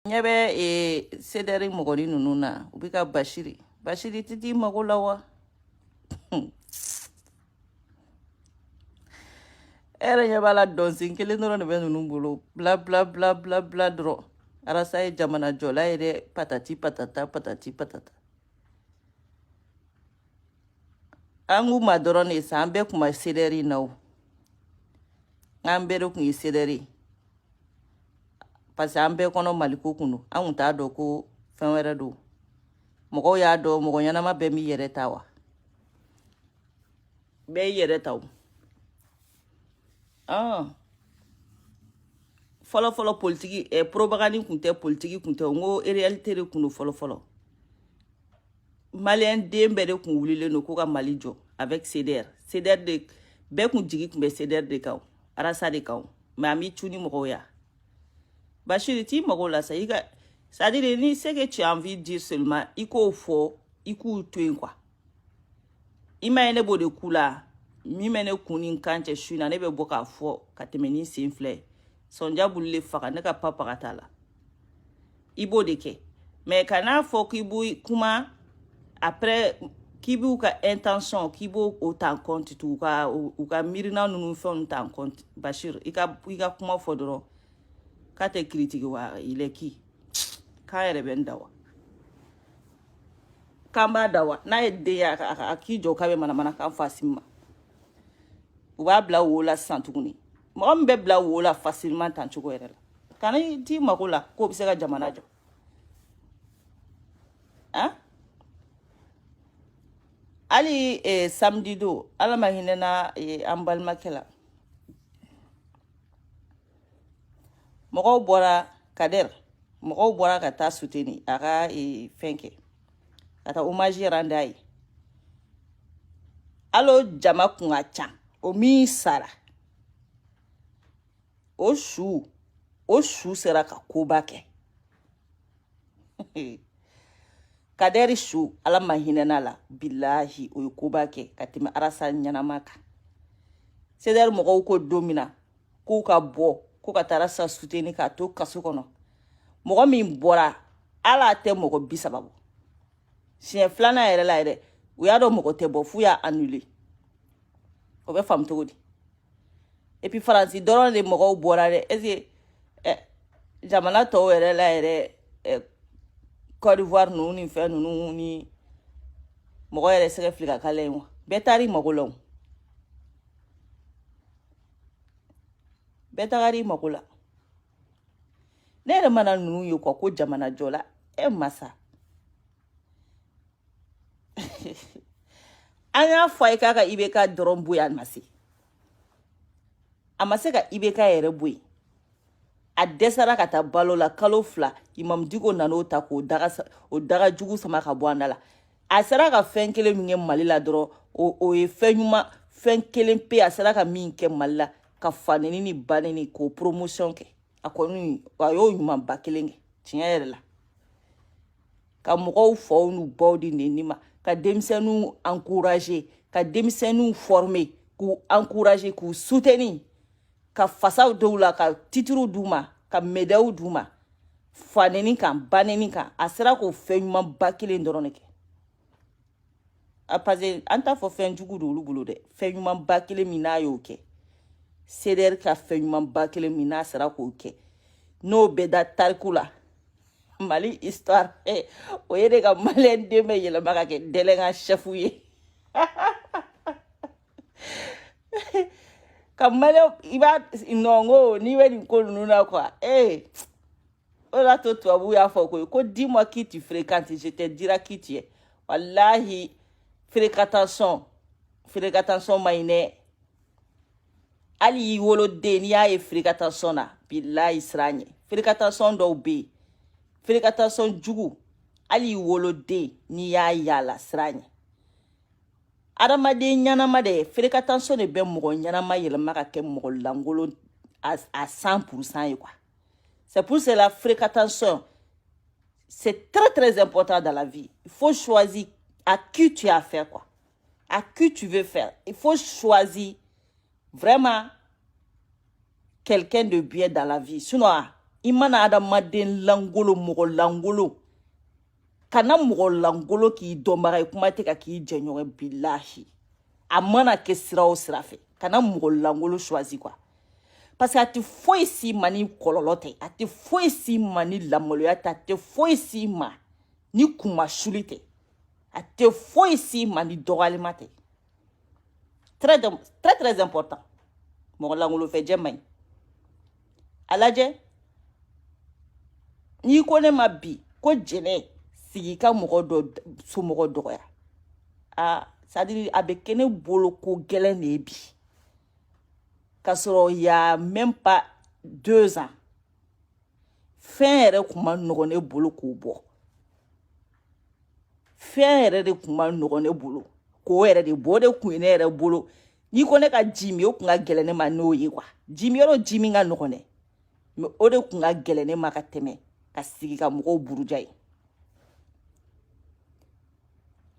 Nyebe sederi mogoni nununa ubika Bashiri titi magola wa. Ere nyebala donsin kele noro ne benu numbulu bla bla bla bla bla dro. Arasa e jamana jola ere patati patata patati patata. Angu madoro ne sambe kuma sederi nau. Ngambere kun sederi. Parce que an bɛɛ kɔnɔ maliko kun don an kun t'a dɔn ko fɛn wɛrɛ don mɔgɔw y'a dɔn mɔgɔ ɲɛnama bɛɛ m'i yɛrɛ ta wa bɛɛ y'i yɛrɛ ta o fɔlɔfɔlɔ politiki propagande kun tɛ politiki kun tɛ n ko réalité de kun don fɔlɔfɔlɔ maliyɛn den bɛɛ de kun wulilen don ko ka mali jɔ avec CDR de bɛɛ kun jigi kun bɛ CDR de kan arasa de kan mais an b'i cu ni mɔgɔw ya Bachir, ti mago la ça, c'est-à-dire ni ce que tu as envie de dire seulement, il faut tout quoi. Imagine bo de kula, mi mene kunin kanche shuna ne be boka fo katemeni sinfle. Sonja bulle faka ne ka papa katala. Ibo de ke. Mais kana fo kibu kuma après kibu ka intention kibu autant compte tout ka ou ka mirina nunu fon tant compte Bachir, ika kuma fo doro. Kate critique wa il est qui ka yɛrɛ bɛ n dawa k'an b'a dawa n'a ye den ye a k'i jɔ k'a bɛ manamana kan facilement u b'a bila wo la sisan tuguni mɔgɔ min bɛ bila wo la facilement tan cogo yɛrɛ la kana t'i mago la k'o bɛ se ka jamana jɔ hali samedi don ala ma hinɛ na an balimakɛ la mɔgɔw bɔra Kader mɔgɔw bɔra ka taa soutenir a ka fɛn kɛ ka taa hommage rendre a ye alo jama kun ka ca o min sara o su sera ka koba kɛ Kader su ala ma hinɛna la bilahi o ye koba kɛ ka tɛmɛ arasa ɲanama kan CDR mɔgɔw ko don min na k'u ka bɔ ko ka taara sa soutenir ka to kaso kɔnɔ mɔgɔ min bɔra ala tɛ mɔgɔ 30 bɔ siɲɛ filanan yɛrɛ la yɛrɛ u y'a dɔn mɔgɔ tɛ bɔ f'u y'a annuler o bɛ faamu cogo di et puis Faransi dɔrɔn de mɔgɔw bɔra dɛ est-ce que jamana tɔw yɛrɛ la yɛrɛ Côte d'Ivoire ninnu ni fɛn ninnu ni mɔgɔ yɛrɛ sɛgɛ fili ka kala ye wa bɛɛ taar'i mago la o bɛɛ tagar'i mago la ne yɛrɛ mana ninnu ye ko jamana jɔla masa an y'a fɔ a ye k'a ka IBK dɔrɔn bɔ yen a ma se ka IBK yɛrɛ bɔ yen a dɛsɛra ka taa balo la kalo 2 Imam Diko nan'o ta k'o daga jugu sama ka bɔ an da la a sera ka fɛn kelen min kɛ Mali la dɔrɔn o ye fɛn kelen pe a sera ka min kɛ Mali la ka faneni ni baneni k'o promotion kɛ a kɔni a y'o ɲumanba kelen kɛ tiɲɛ yɛrɛ la ka mɔgɔw faw n'u baw di nenni ma ka denmisɛnninw encourager ka denmisɛnninw former k'u encourager k'u soutenir ka fasaw dɔw la ka titre d'u ma ka médaille d'u ma faneni kan baneni kan a sera k'o fɛn ɲumanba kelen dɔrɔn de kɛ a parce que an t'a fɔ fɛn jugu don olu bolo dɛ fɛn ɲumanba kelen min n'a y'o kɛ CDR ka fɛn ɲumanba kelen min n'a sera k'o kɛ n'o bɛ da tariku la Mali histoire o ye de ka maliyɛn den bɛ yɛlɛma ka kɛ déléguant chef ye ka maliyɛn i b'a nɔngo n'i bɛ nin ko ninnu na quoi o la to tubabu y'a fɔ ko dis-moi qui tu fréquentes je te dirai qui tu es wallahi fréquentation ma ɲi dɛ hali y'i woloden n'i y'a ye fréquentation na bilahi siran ɲɛ fréquentation dɔw bɛ yen fréquentation jugu hali y'i woloden n'i y'a yala siran ɲɛ adamaden ɲanama de fréquentation de bɛ mɔgɔ ɲanama yɛlɛma ka kɛ mɔgɔ langolo à 100% ye quoi c'est pour cela fréquentation c'est très très important dans la vie il faut choisir à qui tu as affaire quoi à qui tu veux faire il faut choisir vraiment quelqu'un de bien dans la vie sinon imana adamaden langolo mogo langolo kana mogo langolo ki domara kuma te ka ki jenyo billahi amana ke sira o sira fe kana mogo langolo choisi quoi parce que ati foi si mani kololote ati foi si mani lamoloya ati foi si ma ni kuma shulite ati foi si mani dogalimate très important mogo langolo fe jemay alaje ni ko ne ma bi ko jene sigi ka mogo do so mogo dogoya c'est-à-dire abe kene bolo ko gelen ne bi kasoro ya même pas 2 ans fin kuma nogone bolo ko bo fin de kuma nogone bolo ko de bode ku ne bolo ni ko ne ka jimi o kunga gelene ma no yi kwa jimi ro jimi nga nogone me o de kunga gelene ma ka teme ka sigi ka mogo burujai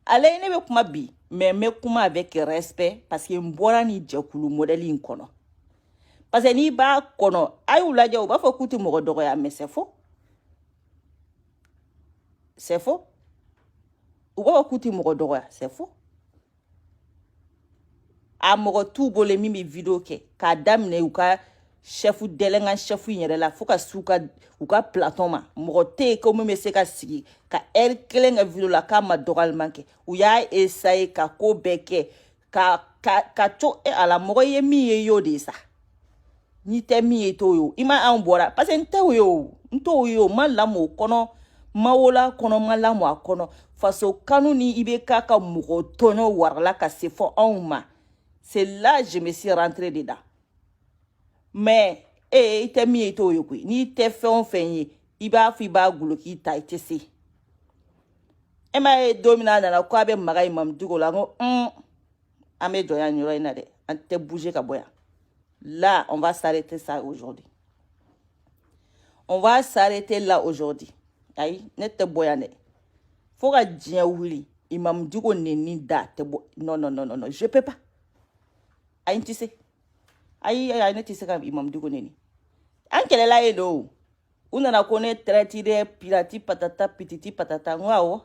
ale ne be kuma bi mais me kuma avec respect parce que mbora ni jakulu modeli nkono parce que ni ba kono ayu laje o ba fo kuti mogo dogo ya mais c'est faux o ba kuti mogo dogo ya c'est faux a mogo tu bole mimi video ke ka damne u ka chefu delenga chefu yere la foka suka u ka plateau ma mogo te ko me se ka sigi ka kelenga video la kama dogal manke u ya essayer ka ko beke ka to e ala mogo ye mi ye yo de sa ni te mi ye to yo ima an bora parce que nto yo malamu kono mawola kono malamu akono faso kanu ni ibe ka mogo tono warla ka se fo ma c'est là je me suis rentré dedans mais ite mi to yokui ni te fe on fenye iba fi ba gulo ki ta ite se ma domina na ko abe magay mam dugo la ngo ame joya nyoro ina de ante bouger ka boya là on va s'arrêter ça aujourd'hui ay nete boya ne faut ka dien wuli imam dugo neni da te bo non je peux pas ay ntise ay ne tise ka imam dugo neni ankele la elo una na kone traitire pirati patata pititi patata ngwawo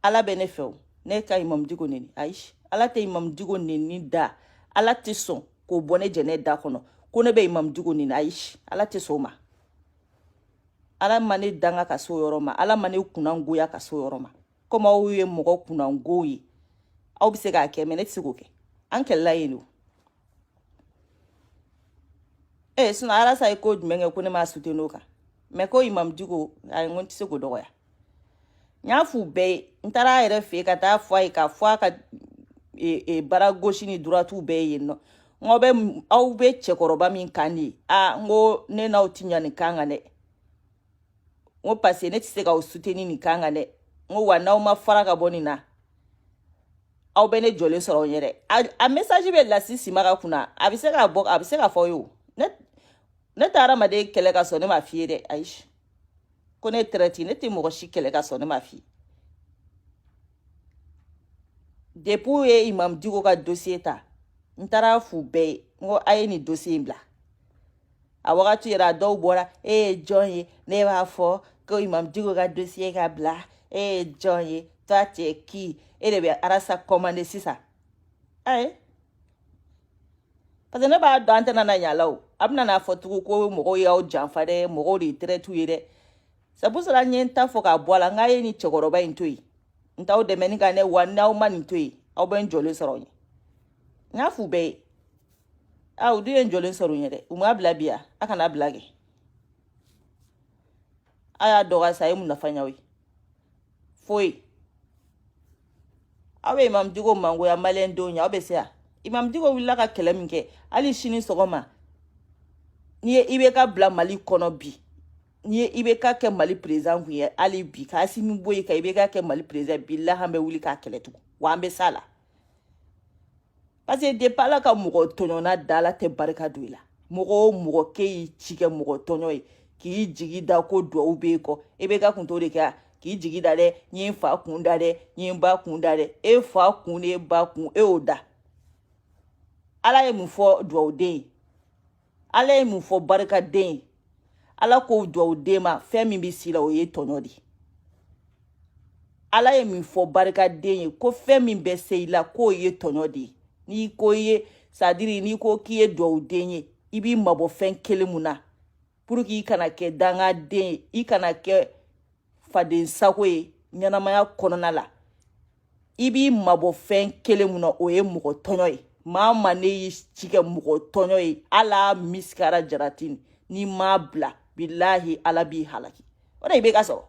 ala benefeo ne ka imam dugo neni aish ala te imam dugo neni da ala te son ko bone jene da kono kone be imam dugo neni aish ala te soma ala mane danga ka so yoroma ala mane kunango ya ka so yoroma koma uye mogo kunango yi au bise ka ke mene tsiko ke ankel la yenu suna ala sai ko menge kune ma sutenoka me ko imam dugo ay ngonti se ko doya nyafu be ntara ere fe ka ta foi ka bara gauche ni droite be yeno ngobe au be chekoroba min kani ngo ne na utinya ni kanga ne ngo passe ne tise ka usuteni ni kanga ne ngo wana o ma fara ka boni na au bene jole soro nyere a message be la sisi maka kuna abise ka fo yo ne tara ma de kele ka so ne ma fie de aish ko ne traiti ne ti mo shi kele ka so ne ma fie depuis imam digo ka dossier ta ntara fu be ngo aye ni dossier mbla a wakati era do bora John ne ba fo ko imam digo ka dossier ka bla John toi tu es qui de be arasa commander sisa parce que ne ba do antena na nyalaw abna na fotu ko mo ya o janfare mo go ri tretu yire sabuso la nyenta fo ka bola ngaye ni chogoroba intui ntaw de meni ka ne wana o man intui au ben jole soro nya fu be au di enjole soro nyere umwa blabia aka na blage aya doga sai mun nafanya wi foi awe imam digo mango ya malendo nya obesia imam digo willa ka kelemke ali shini sogoma ni ibe ka bla mali kono bi ni ibe ka ke mali president ku ye ali bi ka simi boy ka ibe ka ke mali president billahi ambe wuli ka keletu wa ambe sala parce que de pala ka mugo tonyo na dala te barka duila mugo ke chike mugo tonyo ki jigi da ko do ube ko ibe ka kunto de ka ki jigi da de yin fa kunda de yin ba kunda de e fa kun e ba kun e oda ala ye mu fo do de ala ye mun fɔ barikaden ye ala k'o duwawu den ma fɛn min bɛ si la o ye tɔnɔ de ala ye min fɔ barikaden ye ko fɛn min bɛ se i la k'o ye tɔnɔ de ye n'i ko ye sadiri n'i ko k'i ye duwawu den ye i b'i mabɔ fɛn kelen mun na pour que i kana kɛ dangaden ye i kana kɛ faden sago ye ɲɛnamaya kɔnɔna la i b'i mabɔ fɛn kelen mun na o ye mɔgɔ tɔɲɔ ye maa ma ne y'i ci kɛ mɔgɔ tɔɲɔ ye ala misikara jaratini n'i m'a bila bilahi ala b'i halaki o de i bɛ ka sɔrɔ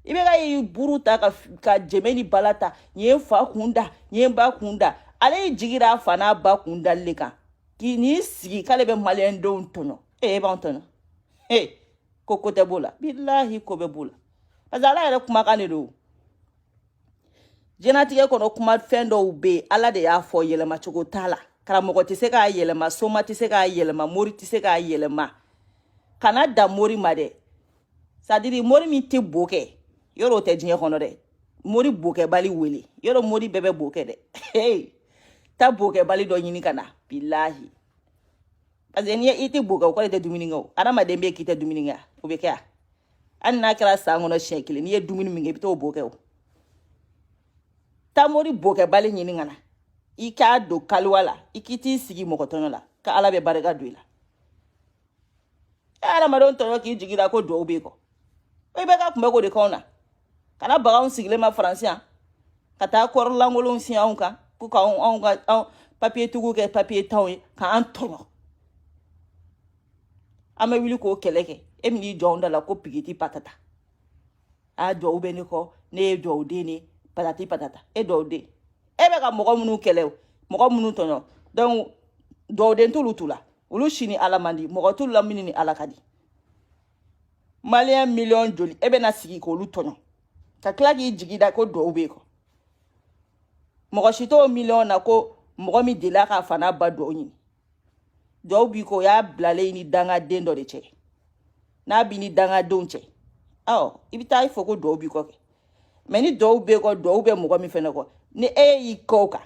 i bɛ ka i buru ta ka jɛmɛ ni bala ta nin ye fa kun da nin ye ba kun da ale y'i jigira a fa n'a ba kun dali kan k'i n'i sigi k'ale bɛ maliyɛndenw tɔɲɔ e b'anw tɔɲɔ ko tɛ b'o la bilahi ko bɛ b'o la parce que ala yɛrɛ kumakan de don jɛnatigɛ kɔnɔ kuma fɛn dɔw bɛ yen ala de y'a fɔ yɛlɛma cogo t'a la karamɔgɔ tɛ se k'a yɛlɛma soma tɛ se k'a yɛlɛma mori tɛ se k'a yɛlɛma kana da mori ma dɛ sadiri mori min tɛ bo kɛ yɔrɔ o tɛ diɲɛ kɔnɔ dɛ mori bokɛbali wele yɔrɔ mori bɛɛ bɛ bo kɛ dɛ ta bokɛbali dɔ ɲini ka na bilahi parce que n'i i tɛ bo kɛ o kɔrɔ tɛ dumuni kɛ o adamaden bɛ k'i tɛ dumuni kɛ o bɛ kɛ hali n'a kɛra san kɔnɔ siɲɛ kelen n'i ye dumuni min kɛ i bɛ t'o bo kɛ o ta mori bokɛbali ɲini ka na i k'a don kaliwa la i k'i t'i sigi mɔgɔ tɔɲɔ la ka ala bɛ barika don i la adamadenw tɔɲɔ k'i jigi da ko duwawu b'i kɔ i bɛ ka kunbɛ k'o de k'anw na kana baganw sigilen ma faransi yan ka taa kɔrɔlankolonw si anw kan ko k'anw ka papiye tigiw kɛ papiye tanw ye k'an tɔɲɔ an bɛ wuli k'o kɛlɛ kɛ e min y'i jɔ anw da la ko pigiti patata a duwawu bɛ ne kɔ ne ye duwawu den ne patati patata e duwawu den e bɛ ka mɔgɔ minnu kɛlɛ mɔgɔ minnu tɔɲɔ donc duwawu den t'olu tu la olu si ni ala man di mɔgɔ t'olu la min ni ala ka di maliyɛn miliyɔn joli e bɛ na sigi k'olu tɔɲɔ ka tila k'i jigi da ko duwawu b'e kɔ mɔgɔ si t'o miliyɔn na ko mɔgɔ min delila k'a fa n'a ba duwawu ɲini duwawu b'i kɔ o y'a bilalen ni dangaden dɔ de cɛ n'a b'i ni dangadenw cɛ i bɛ taa i fɔ ko duwawu b'i kɔ kɛ mɛ ni duwawu b'e kɔ duwawu bɛ mɔgɔ min fɛnɛ kɔ ni e y'i kɛ o kan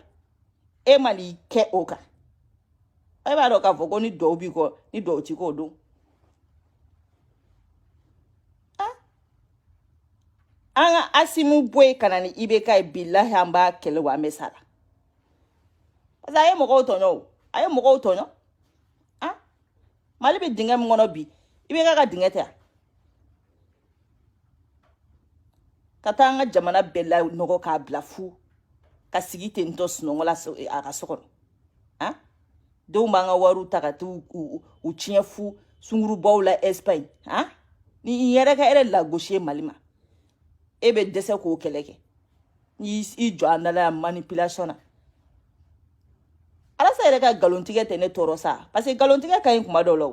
e ma n'i kɛ o kan e b'a dɔn k'a fɔ ko ni duwawu b'i kɔ ni duwawu t'i kɔ o don an ka asimu bɔ yen ka na ni IBK ye bilahi an b'a kɛlɛ wa an bɛ sa la parce que a ye mɔgɔw tɔɲɔ mali bɛ dingɛ min kɔnɔ bi IBK ka dingɛ tɛ yan ka taa an ka jamana bɛɛ la nɔgɔ k'a bila fu ka sigi ten tɔ sunɔgɔ la a ka so kɔnɔ denw b'an ka wariw ta ka t'u tiɲɛ fu sungurubaw la Espagne ni yɛrɛ ka yɛrɛ lagosi ye mali ma e bɛ dɛsɛ k'o kɛlɛ kɛ i jɔ an dala manipulation na alasa yɛrɛ ka galontigɛ tɛ ne tɔɔrɔ sa parce que galontigɛ ka ɲi kuma dɔw la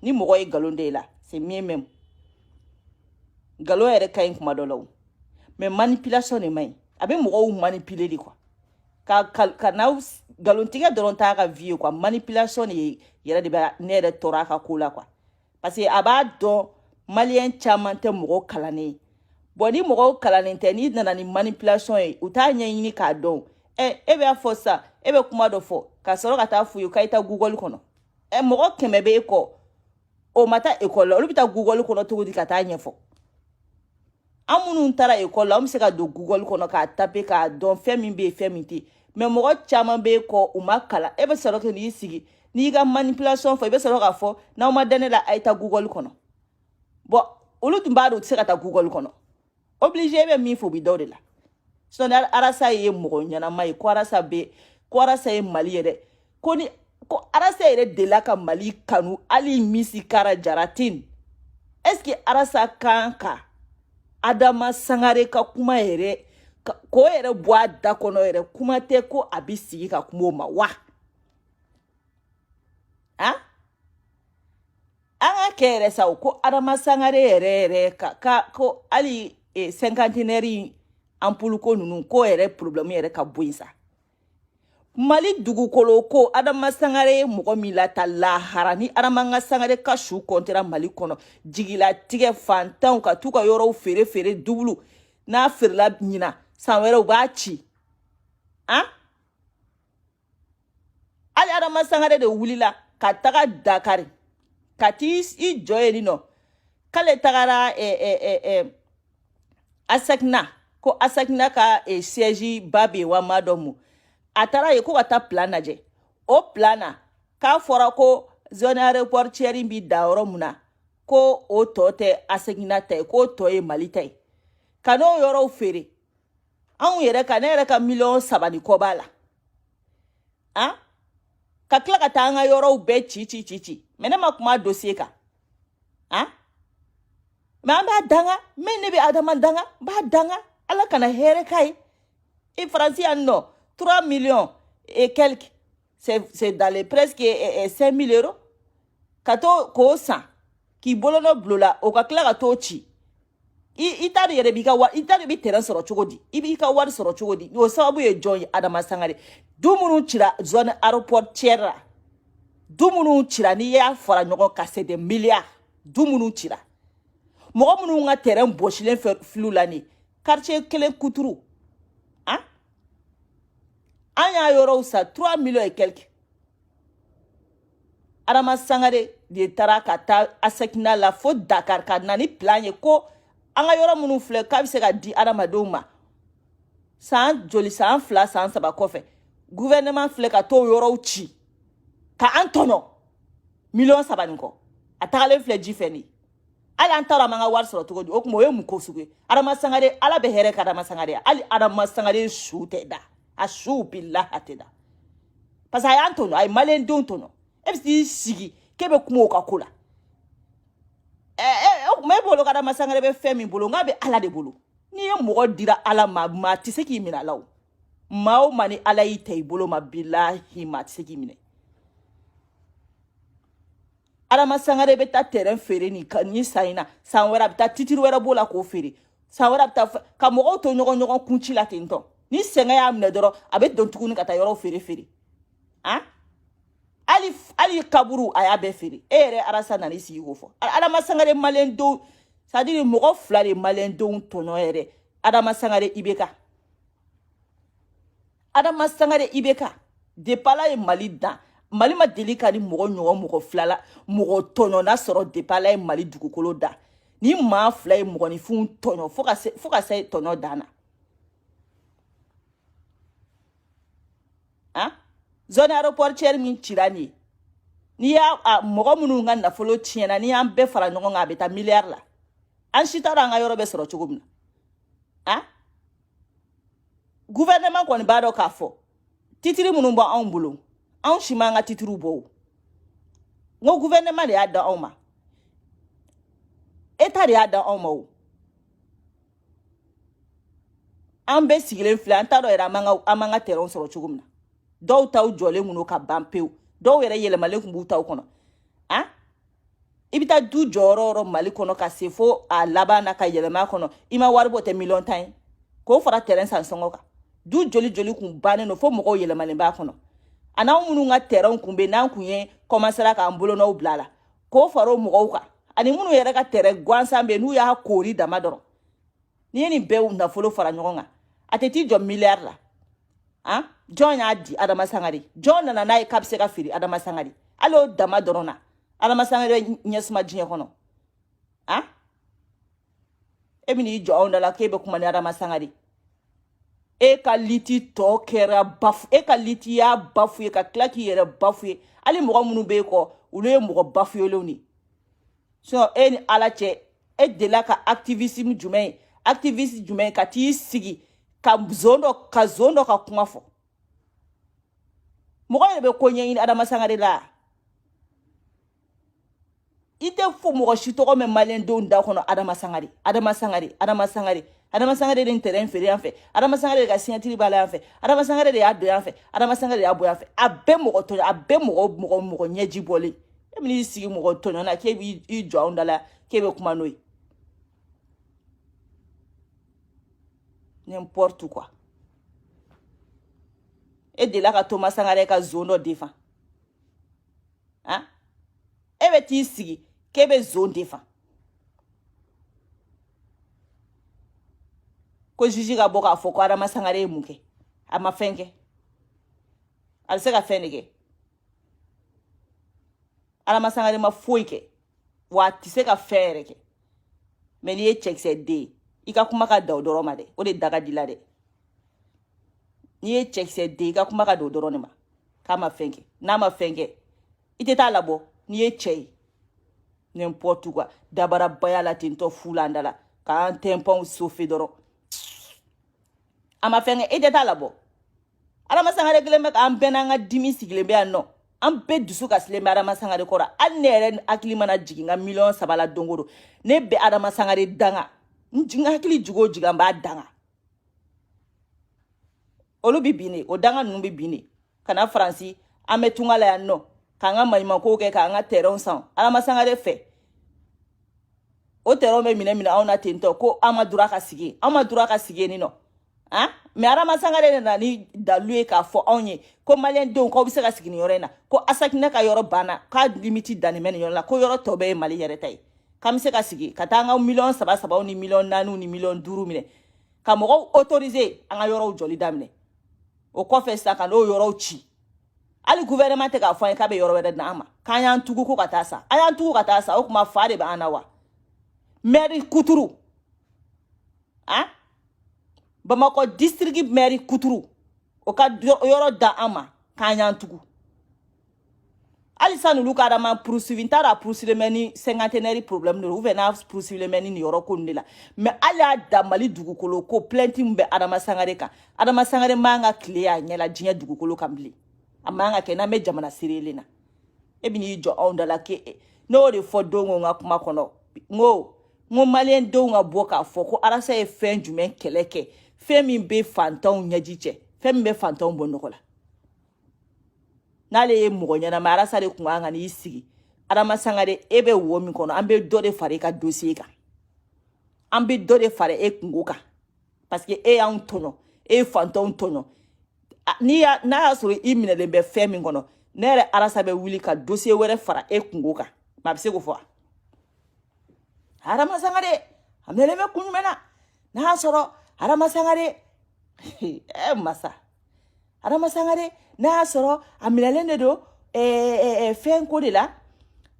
ni mɔgɔ ye galon da i la c'est mieux même galon yɛrɛ ka ɲi kuma dɔw la mais manipulation de man ɲi a bɛ mɔgɔw manipuler de quoi ka n'aw galontigɛ dɔrɔn t'a ka vie ye quoi manipulation de yɛrɛ de bɛ ne yɛrɛ tɔɔrɔ a ka ko la quoi parce que a b'a dɔn maliyɛn caman tɛ mɔgɔ kalannen ye bon ni mɔgɔw kalannen tɛ n'i nana ni manipulation ye u t'a ɲɛɲini k'a dɔn e b'a fɔ sa e bɛ kuma dɔ fɔ ka sɔrɔ ka taa f'u ye k'a taa Google kɔnɔ mɔgɔ 100 bɛ e kɔ o ma taa école la olu bɛ taa Google kɔnɔ cogo di ka taa ɲɛfɔ an minnu taara école la an bɛ se ka don Google kɔnɔ k'a taper k'a dɔn fɛn min bɛ yen fɛn min tɛ mais mɔgɔ caman bɛ e kɔ u ma kalan e bɛ sɔrɔ ka n'i sigi n'i ka manipulation fɔ i bɛ sɔrɔ k'a fɔ n'aw ma da ne la a' taa Google kɔnɔ bon olu tun b'a dɔn u tɛ se ka taa Google kɔnɔ obligé bɛ min fɔ u bɛ daw de la sinon arasa ye mɔgɔ ɲɛnama ye ko arasa ye mali yɛrɛ ko arasa yɛrɛ delila ka mali kanu hali misikara jaratin est-ce que arasa kan ka adama sangare ka kuma yɛrɛ ko yɛrɛ bɔ a da kɔnɔ yɛrɛ kuma tɛ ko a bɛ sigi ka kuma o ma wa an ka kɛ yɛrɛ sa ko adama sangare yɛrɛ ko hali cinquantenaire ampulu ko ninnu ko yɛrɛ problème yɛrɛ ka bɔ yen sa mali dugukolo ko adama sangare ye mɔgɔ min lata lahara ni adama sangare ka su kɔntera mali kɔnɔ jigilatigɛ fantanw ka t'u ka yɔrɔw feere dubulu n'a feerela ɲina san wɛrɛ u b'a ci hali adama sangare de wulila ka taga Dakar ka ti I joye no kale tagara Asakna ko Asakna ka siège babe wa madomu atara ye ko ata plan naje o plana ka fora ko zone aéroportière bi daoro muna ko o tote Asakna tay ko toye malitay kano yoro fere an yere ka ne yere ka million sabani ko bala hein ka kila ka tanga yoro be chi mene ma kuma dossier ka hein mais ba danga mais ne be adama danga ba danga ala kana here kai et français non 3 millions et quelques c'est dans les presque 5 000 euros kato ko san ki bolono blola o ka kila ka to chi itari yere bika wa itari bi terrain soro chogodi ibi ka war soro chogodi o sababu ye joy adama sangare dumunu chira zone aéroportière dumunu chira ni ya fora nyogo ka c'est des milliards dumunu chira mo munu nga terrain boshilen flou lani quartier kelen kuturu hein anya yoro sa 3 millions et quelques adama sangare de taraka ta Asakna la faute Dakar ka nani plan ye ko anga yoro munu fle ka bi se ka di adama doma san joli san fla san saba kofe gouvernement fle ka to yoro chi ka antono million sabani ko atale fle jifeni ala antara manga war soro to godi okumo ye muko suge adama sangare ala be here ka adama sangare ali adama sangare shute da ashu billah ateda parce ay antono ay malen don tono e sigi kebe kumo ka kula me bolo ka adama sangare be femi bolo ngabe ala de bolo ni ye mogo dira ala ma tiseki mina law maw mani ala yitay bolo ma billahi ma tiseki mine adama sangare be ta terrain fere ni sayina san wera be ta titiru wera bola ko fere san wera be ta ka mogo to nyogo kunchi la tinto ni senga ya mne doro abe don tukuni kata yoro fere hein ali kaburu aya be fere ere arasa na ni si gofo adama sangare malendo c'est-à-dire mogo flare malendo tono ere adama sangare ibeka de pala e malida mali ma delika ni mogo nyogo mogo flala mogo tono na soro de pala e mali dugukolo da ni ma fla e mogo ni fun tono foka se tono dana hein zone aéroportière min tirani ni ya mogo munu nga na folo tiena ni an be fara nyogo nga beta milliard la an shitara nga yoro be soro chugumna hein gouvernement ko ni bado ka fo titiri munu bo an bulu an shima nga titiru bo ngo gouvernement de ada oma état de ada oma o an be sigilen fla an ta do era amanga terrain soro chugumna do taw jole munu ka bampeu do yere yele male kumbu taw kono hein ibita du jororo mali kono ka sefo a labana ka yele ma kono ima warbo te million tan ko fara terrain san songoka du joli kun bane no fo mogo yele male ba kono ana munu nga terrain kumbe nan kunye commencera ka ambolo no blala ko faro mogo ka ani munu yere ka terrain gwansambe nu ya kori dama doro ni ni bew na folo fara nyonga ateti jo milliard la hein John a di adama sangari John na na kapse ka firi adama sangari alo dama dorona adama sangari nyesma jinye kono hein emini jo onda la kebe kuma ni adama sangari e ka liti to kera bafu e ka liti ya bafu e ka klaki yere bafu ali mogo munu be ko ulu ye mogo bafu yoloni so en ala che e de la ka activisme jumain ka ti sigi ka zondo ka kuma fo mogo ye be ko nyen adama sangare la ite fo mogo shitogo me malendo nda kono adama sangare de terrain fere en fait adama sangare ga signature bala en fait adama sangare de ado en fait adama sangare de abo en fait abe mogo to abe mogo nyeji bole emini sigi mogo to na ke bi I jo ndala ke be kuma noi n'importe quoi et de là ka Thomas Sangare ka zone défend hein e be ti sigi ke be zone défend ko jiji ga boka fo ko Adama Sangare muke ama fenke al se ka fenike Adama Sangare ma foyi kɛ wa tɛ se ka fɛn yɛrɛ kɛ mais n'i ye cɛkisɛ den i ka kuma ka da o dɔrɔn ma dɛ o de da ka di la dɛ n'i ye cɛkisɛ den i ka kuma ka da o dɔrɔn de ma k'a ma fɛn kɛ n'a ma fɛn kɛ i tɛ taa labɔ n'i ye cɛ ye n'importe quoi dabarabaya la ten tɔ fulanda la k'an tɛnpɔnw sofe dɔrɔn a ma fɛn kɛ i tɛ taa labɔ Adama Sangare kelen bɛ k'an bɛɛ n'an ka dimi sigilen bɛ yan nɔ an bɛɛ dusu kasilen bɛ Adama Sangare kɔrɔ hali ne yɛrɛ hakili mana jigin n ka miliyɔn 3 la don o don ne bɛ Adama Sangare danga n hakili jigi o jigi an b'a danga olu bi bin ne o danga ninnu bi bin ne kana Faransi an bɛ tunga la yan nɔ k'an ka maɲumankow kɛ k'an ka terrain san Adama Sangare fɛ o terrain bɛ minɛ anw na ten tɔ ko an ma droit ka sigi anw ma droit ka sigi nin nɔ mais Adama Sangare de nana ni dalu ye k'a fɔ anw ye ko maliyɛn denw k'aw bɛ se ka sigi nin yɔrɔ in na ko Asakina ka yɔrɔ banna k'a limite dannen bɛ nin yɔrɔ la ko yɔrɔ tɔ bɛɛ ye Mali yɛrɛ ta ye k'an bɛ se ka sigi ka taa an ka miliyɔn 3 ni miliyɔn 4 ni miliyɔn 5 minɛ ka mɔgɔw autoriser an ka yɔrɔw jɔli daminɛ o kɔfɛ sisan ka n'o yɔrɔw ci hali gouvernement tɛ k'a fɔ an ye k'a bɛ yɔrɔ wɛrɛ d'an ma k'an y'an tugu ko ka taa sa an y'an tugu ka taa sa o tuma fa de b'an na wa maire Kuturu Bamako district maire Kuturu o ka yɔrɔ da an ma k'an y'an tugu halisa n'olu ka adama poursuivre n t'a dɔn a poursuivre mɛ ni cinquantenaire problème de ou bien n'a poursuivre mɛ ni nin yɔrɔ ko de la mais hali y'a da Mali dugukolo ko plainte min bɛ Adama Sangare kan Adama Sangare man ka tile a ɲɛ la diɲɛ dugukolo kan bilen a man ka kɛ n'an bɛ jamana seerelen na e bɛ n'i jɔ anw da la k'e n'o de fɔ don n ka kuma kɔnɔ n ko maliyɛn denw ka bɔ k'a fɔ ko Arasa ye fɛn jumɛn kɛlɛ kɛ fɛn min bɛ fantanw ɲɛji cɛ fɛn min bɛ fantanw bɔ nɔgɔ la n'ale ye mɔgɔ ɲɛnama Arasa de tun kan ka n'i sigi Adama Sangare e bɛ wo min kɔnɔ an bɛ dɔ de fara i ka dossier kan an bɛ dɔ de fara e kungo kan parce que e y'anw tɔɲɔ e ye fantanw tɔɲɔ n'a y'a sɔrɔ i minɛlen bɛ fɛn min kɔnɔ ne yɛrɛ Arasa bɛ wuli ka dossier wɛrɛ fara e kungo kan mais a bɛ se k'o fɔ wa Adama Sangare a minɛlen bɛ kun jumɛn na n'a y'a sɔrɔ Adama Sangare masa Adama Sangare n'a y'a sɔrɔ a minɛlen de don fɛn ko de la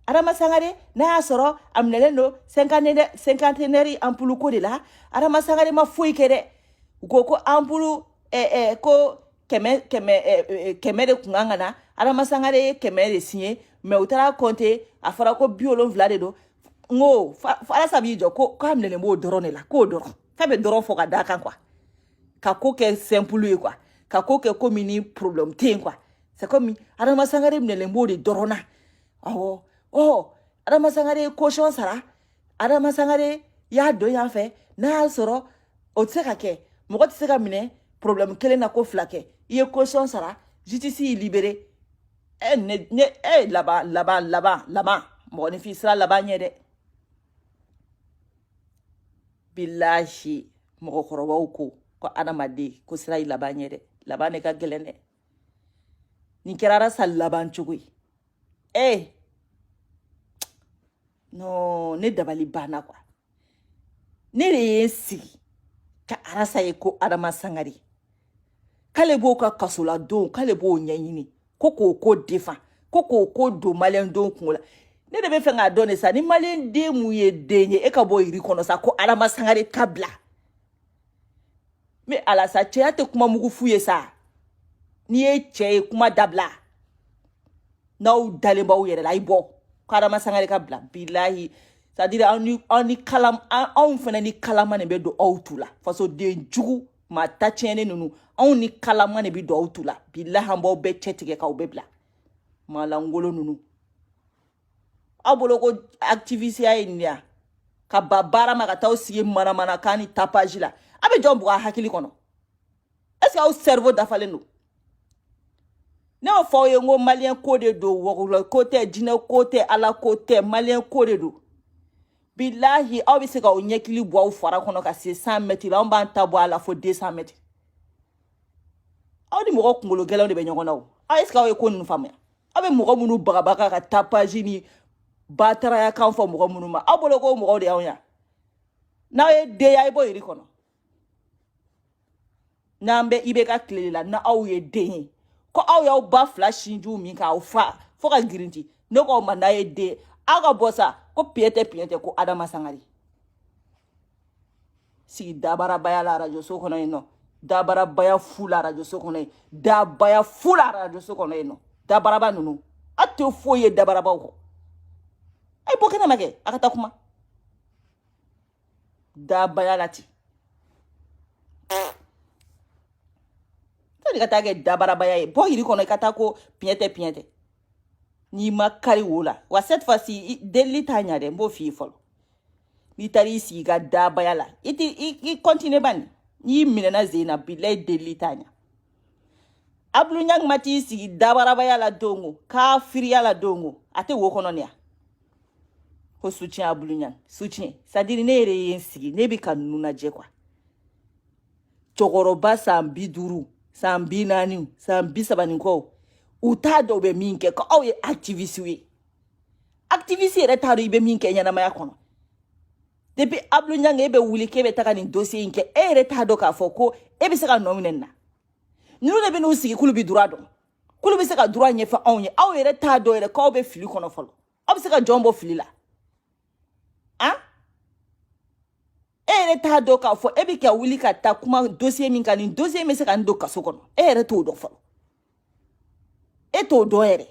Adama Sangare n'a y'a sɔrɔ a minɛlen don cinquantenaire ampoule ko de la Adama Sangare ma foyi kɛ dɛ u ko ampoule ko kɛmɛ de kun kan ka na Adama Sangare ye 100 de signé mais u taara compter a fɔra ko 70 de don n ko Arasa b'i jɔ ko k'a minɛlen b'o dɔrɔn de la k'o dɔrɔn k'a bɛ dɔrɔn fɔ ka d'a kan quoi ka ko kɛ simple ye quoi ka ko kɛ komi ni problème tɛ yen quoi c'est comme Adama Sangare minɛlen b'o de dɔrɔn na awɔ Adama Sangare ye caution sara Adama Sangare y'a dɔn yan fɛ n'a y'a sɔrɔ o tɛ se ka kɛ mɔgɔ tɛ se ka minɛ problème kelen na ko 2 kɛ i ye caution sara justice y'i libéré laban mɔgɔninfin sira laban ɲɛ dɛ bilahi mɔgɔkɔrɔbaw ko adamaden ko sira i laban ɲɛ dɛ laban ne ka gɛlɛn dɛ nin kɛra Arasa laban cogo ye non ne dabali banna quoi ne de ye n sigi ka Arasa ye ko Adama Sangare k'ale b'o ka kasola don k'ale b'o ɲɛɲini ko k'o ko defan ko k'o ko don maliyɛn denw kungo la ne de bɛ fɛ k'a dɔn de sa ni maliyɛn den mun ye den ye e ka bɔ yiri kɔnɔ sa ko Adama Sangare ka bila mais ala sa cɛya tɛ kuma mugu f'u ye sa n'i ye cɛ ye kuma dabila n'aw dalen b'aw yɛrɛ la i bɔ ko Adama Sangare ka bila bilahi c'est-à-dire anw fana ni kalama de bɛ don aw tu la fasoden jugu maa ta tiɲɛnen ninnu anw ni kalama de bɛ don aw tu la bilahi an b'aw bɛɛ cɛ tigɛ k'aw bɛɛ bila malangolo ninnu aw bolo ko activiste ye nin ya ka ba baara ma ka taa aw sigi manamanakan ni tapage la a bɛ jɔn bugɔ a hakili kɔnɔ est-ce que aw cerveau dafalen don ne y'o fɔ aw ye n ko maliyɛn ko de don wɔgɔlɔ ko tɛ jinɛ ko tɛ ala ko tɛ maliyɛn ko de don bilahi aw bɛ se k'aw ɲɛkili bɔ aw fara kɔnɔ ka se 100 mètres anw b'an ta bɔ a la fo 200 mètres aw ni mɔgɔ kunkolo gɛlɛnw de bɛ ɲɔgɔn na o est-ce que aw ye ko ninnu faamuya aw bɛ mɔgɔ minnu bagabaga ka tapage ni bataraya kan fɔ mɔgɔ minnu ma aw bolo ko mɔgɔw de y'anw ya n'aw ye den ye a ye bɔ yiri kɔnɔ n'an bɛ IBK tile la n'aw ye den ye ko aw y'aw ba 2 sinjiw min k'aw fa fo ka girinti ne ko ma n'a ye den a ka bɔ sa ko piɲɛ ko Adama Sangare sigi dabarabaya la radio so kɔnɔ yen nɔ dabarabaya fu la radio so kɔnɔ yen dabaya fu la radio so kɔnɔ yen nɔ dabaraba ninnu a tɛ foyi ye dabarabaw kɔ a ye bɔ kɛnɛ ma kɛ a ka taa kuma dabaya la ten sani ka taa kɛ dabarabaya ye bɔ yiri kɔnɔ i ka taa ko piɲɛ tɛ n'i ma kari wo la wa cette fois-ci delili t'a ɲa dɛ n b'o f'i ye fɔlɔ n'i taara i sigi ka dabaya la i continue bani n'i minɛna zen na bilayi delili t'a ɲa Abdou Niang ma t'i sigi dabarabaya la don o k'a firiya la don o a tɛ wo kɔnɔ ne ya ko soutien Abdou Niang soutien c'est-à-dire ne yɛrɛ ye n sigi ne bɛ ka ninnu lajɛ quoi cɛkɔrɔba san 50 san 40 san 30 ni kɔ u t'a dɔn u bɛ min kɛ ko aw ye activiste ye activiste yɛrɛ t'a dɔn i bɛ min kɛ ɲɛnamaya kɔnɔ depuis Abdou Niang e bɛ wuli k'e bɛ taga nin dossier in kɛ e yɛrɛ t'a dɔn k'a fɔ ko e bɛ se ka nɔ minɛ nin na ninnu de bɛ n'u sigi k'olu bɛ droit dɔn k'olu bɛ se ka droit ɲɛfɔ anw ye aw yɛrɛ t'a dɔn yɛrɛ k'aw bɛ fili kɔnɔ fɔlɔ aw bɛ se ka jɔn bɔ fili la han e yɛrɛ t'a dɔn k'a fɔ e bɛ ka wuli ka taa kuma dossier min kan nin dossier bɛ se ka nin don kaso kɔnɔ e yɛrɛ t'o dɔn fɔlɔ e t'o dɔn yɛrɛ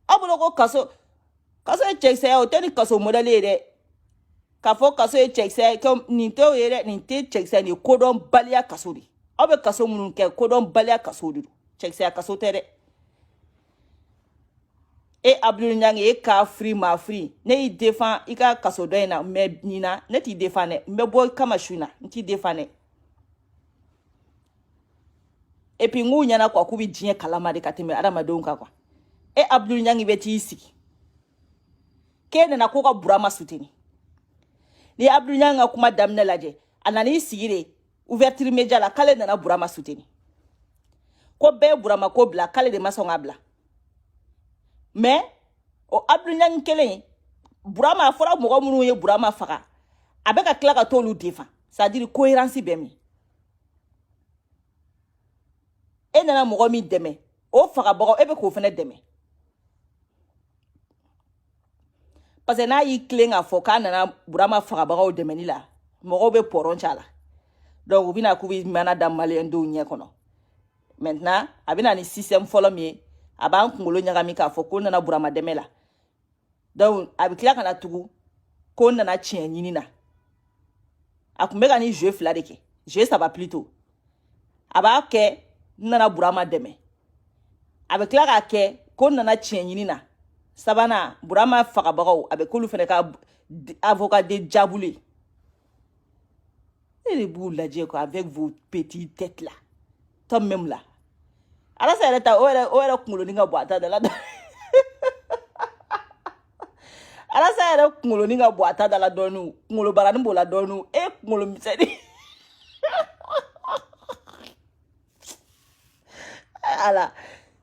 aw bolo ko kaso ye cɛkisɛya o tɛ ni kaso modèle ye dɛ k'a fɔ kaso ye cɛkisɛya ko nin tɛ o ye dɛ nin tɛ cɛkisɛya nin ye kodɔnbaliya kaso de aw bɛ kaso minnu kɛ kodɔnbaliya kaso de don cɛkisɛya kaso tɛ dɛ e Abdou Niang e k'a firi maa firi ne y'i défend i ka kaso dɔ in na mais nin na ne t'i défend dɛ n bɛ bɔ kama su in na n t'i défend dɛ et puis n k'u ɲɛna quoi k'u bɛ diɲɛ kalama de ka tɛmɛ adamadenw kan quoi e Abdou Niang bɛ t'i sigi k'e nana ko ka Burama soutenir ni Abdou Niang ka kuma daminɛ lajɛ a nana i sigi de ouverture média la k'ale nana Burama soutenir ko bɛɛ ye Burama ko bila k'ale de ma sɔn k'a bila mais o Abdou Niang kelen Burama a fɔra mɔgɔ minnu ye Burama faga a bɛ ka tila ka t'olu défend c'est-à-dire cohérence bɛ min e nana mɔgɔ min dɛmɛ o fagabagaw e bɛ k'o fana dɛmɛ parce que n'a y'i tilen k'a fɔ k'a nana Burama fagabagaw dɛmɛni la mɔgɔw bɛ pɔrɔn cɛ a la donc u bɛna k'u bɛ mana da maliyɛn denw ɲɛ kɔnɔ maintenant a bɛna ni système fɔlɔ min ye a b'an kunkolo ɲagami k'a fɔ ko nana Burama dɛmɛ la donc a bɛ tila ka na tugu ko nana tiɲɛ ɲini na a tun bɛ ka ni jeu 2 de kɛ jeu 3 plutôt a b'a kɛ nana Burama dɛmɛ a bɛ tila k'a kɛ ko nana tiɲɛ ɲini na sabanan Burama fagabagaw a bɛ k'olu fana ka avocat de diable ye e de b'u lajɛ quoi avec vos petites têtes là toi même là Alasa yɛrɛ ta o yɛrɛ kunkolonin ka bɔ a ta da la Alasa yɛrɛ kunkolonin ka bɔ a ta da la dɔɔnin kunkolo barani b'o la dɔɔnin e kunkolo misɛnnin ala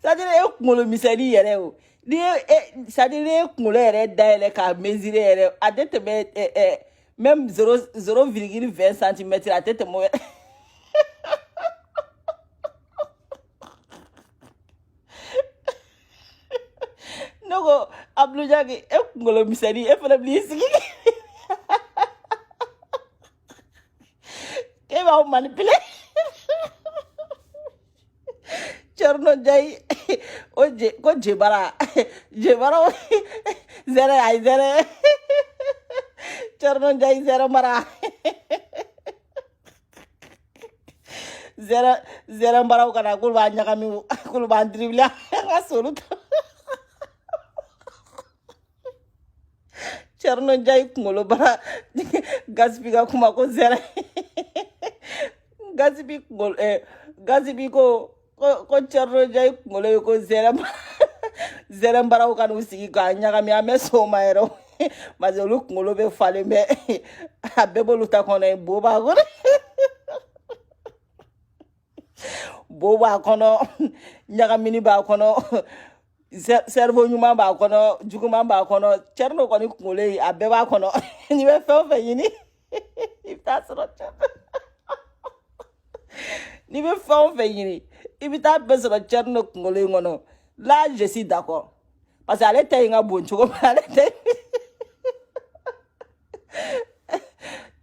c'est-à-dire e kunkolo misɛnnin yɛrɛ o ni c'est-à-dire ne ye kunkolo yɛrɛ dayɛlɛ k'a mesurer yɛrɛ a tɛ tɛmɛ même 0,20 cm a tɛ tɛmɛ o yɛrɛ ne ko Abdou Niang e kunkolo misɛnnin e fana b'i sigi e b'aw manipuler Thierno Ndiaye ko jebara zɛrɛ ayi zɛrɛ Thierno Ndiaye zɛrɛ mara zɛrɛ maraw kana k'olu b'a ɲagami k'olu b'an dribble an ka solu ta Thierno Ndiaye kunkolo bara Gatsby ka kuma ko zɛrɛ Gatsby ko Thierno Ndiaye kunkolo ye ko zɛrɛ baraw ka n'u sigi k'a ɲagami an bɛ sɔn o ma yɛrɛ parce que olu kunkolo bɛ falen bɛ a bɛɛ b'olu ta kɔnɔ ye bo b'a kɔnɔ bo b'a kɔnɔ ɲagamini b'a kɔnɔ cerveau ɲuman b'a kɔnɔ juguman b'a kɔnɔ Thierno kɔni kunkolo ye a bɛɛ b'a kɔnɔ n'i bɛ fɛn o fɛn ɲini i bɛ taa sɔrɔ n'i bɛ fɛn o fɛn ɲini i bɛ taa bɛɛ sɔrɔ Thierno kunkolo in kɔnɔ Là, je suis d'accord. Parce qu'elle était une bonne chose. Elle était.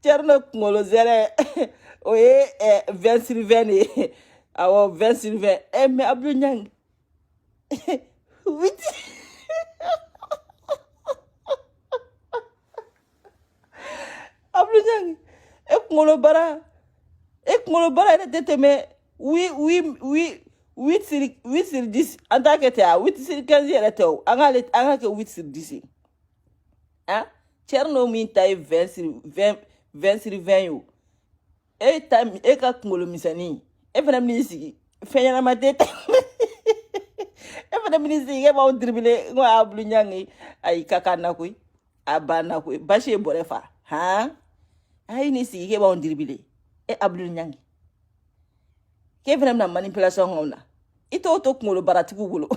Tierno Kungolo Zere. Oui, 20 sur 20. Ah, 20 sur 20. Mais Abdou Nyang. Oui. Abdou Nyang. Et Kungolo Bara. Elle était mais. Oui. 8 sur 10. En tant que t'es à 8 sur 15, elle était où? En a que 8 sur 10. Hein? Tierno Minta 20 sur 20. 20 sur 20. Et ka Kungolo Misani. Et fana minisi. Fenya ma tete. E fana minisi ke ba dribble ngo Abdou Nyang ay kakana koy. Abana koy. Bashi bore fa. Ha? Ay ni si ke ba dribble. E Abdou Nyang. Ke fana na manipulation ngona. Ito to Kungolo baratiku bolo.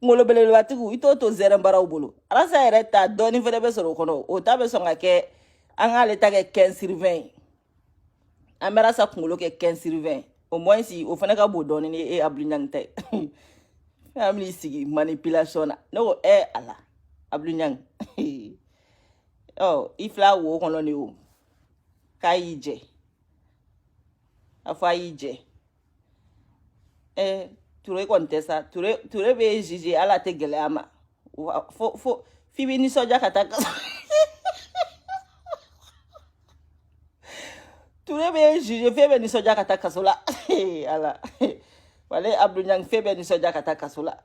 Ngolo bele batiku ito to zere bara bolo. Arasa ere ta doni fere be soro kono. O ta be songa ke anga le ta ke 15 sur 20. Amera sa Kungolo ke 15 sur 20. Au moins si o fana ka bo doni ni e Abdou Nyang tay. Family sigi manipulation na. No ala. Abdou Nyang. Oh, ifla wo kono ni o. Kaije. Afa ije. Ture contesta. Ture be jiji ala te gele ama. Fo fibi ni soja kataka. Ture be jiji febe ni soja kataka sola. Ala. Wale Abdou Nyang febe ni soja kataka sola.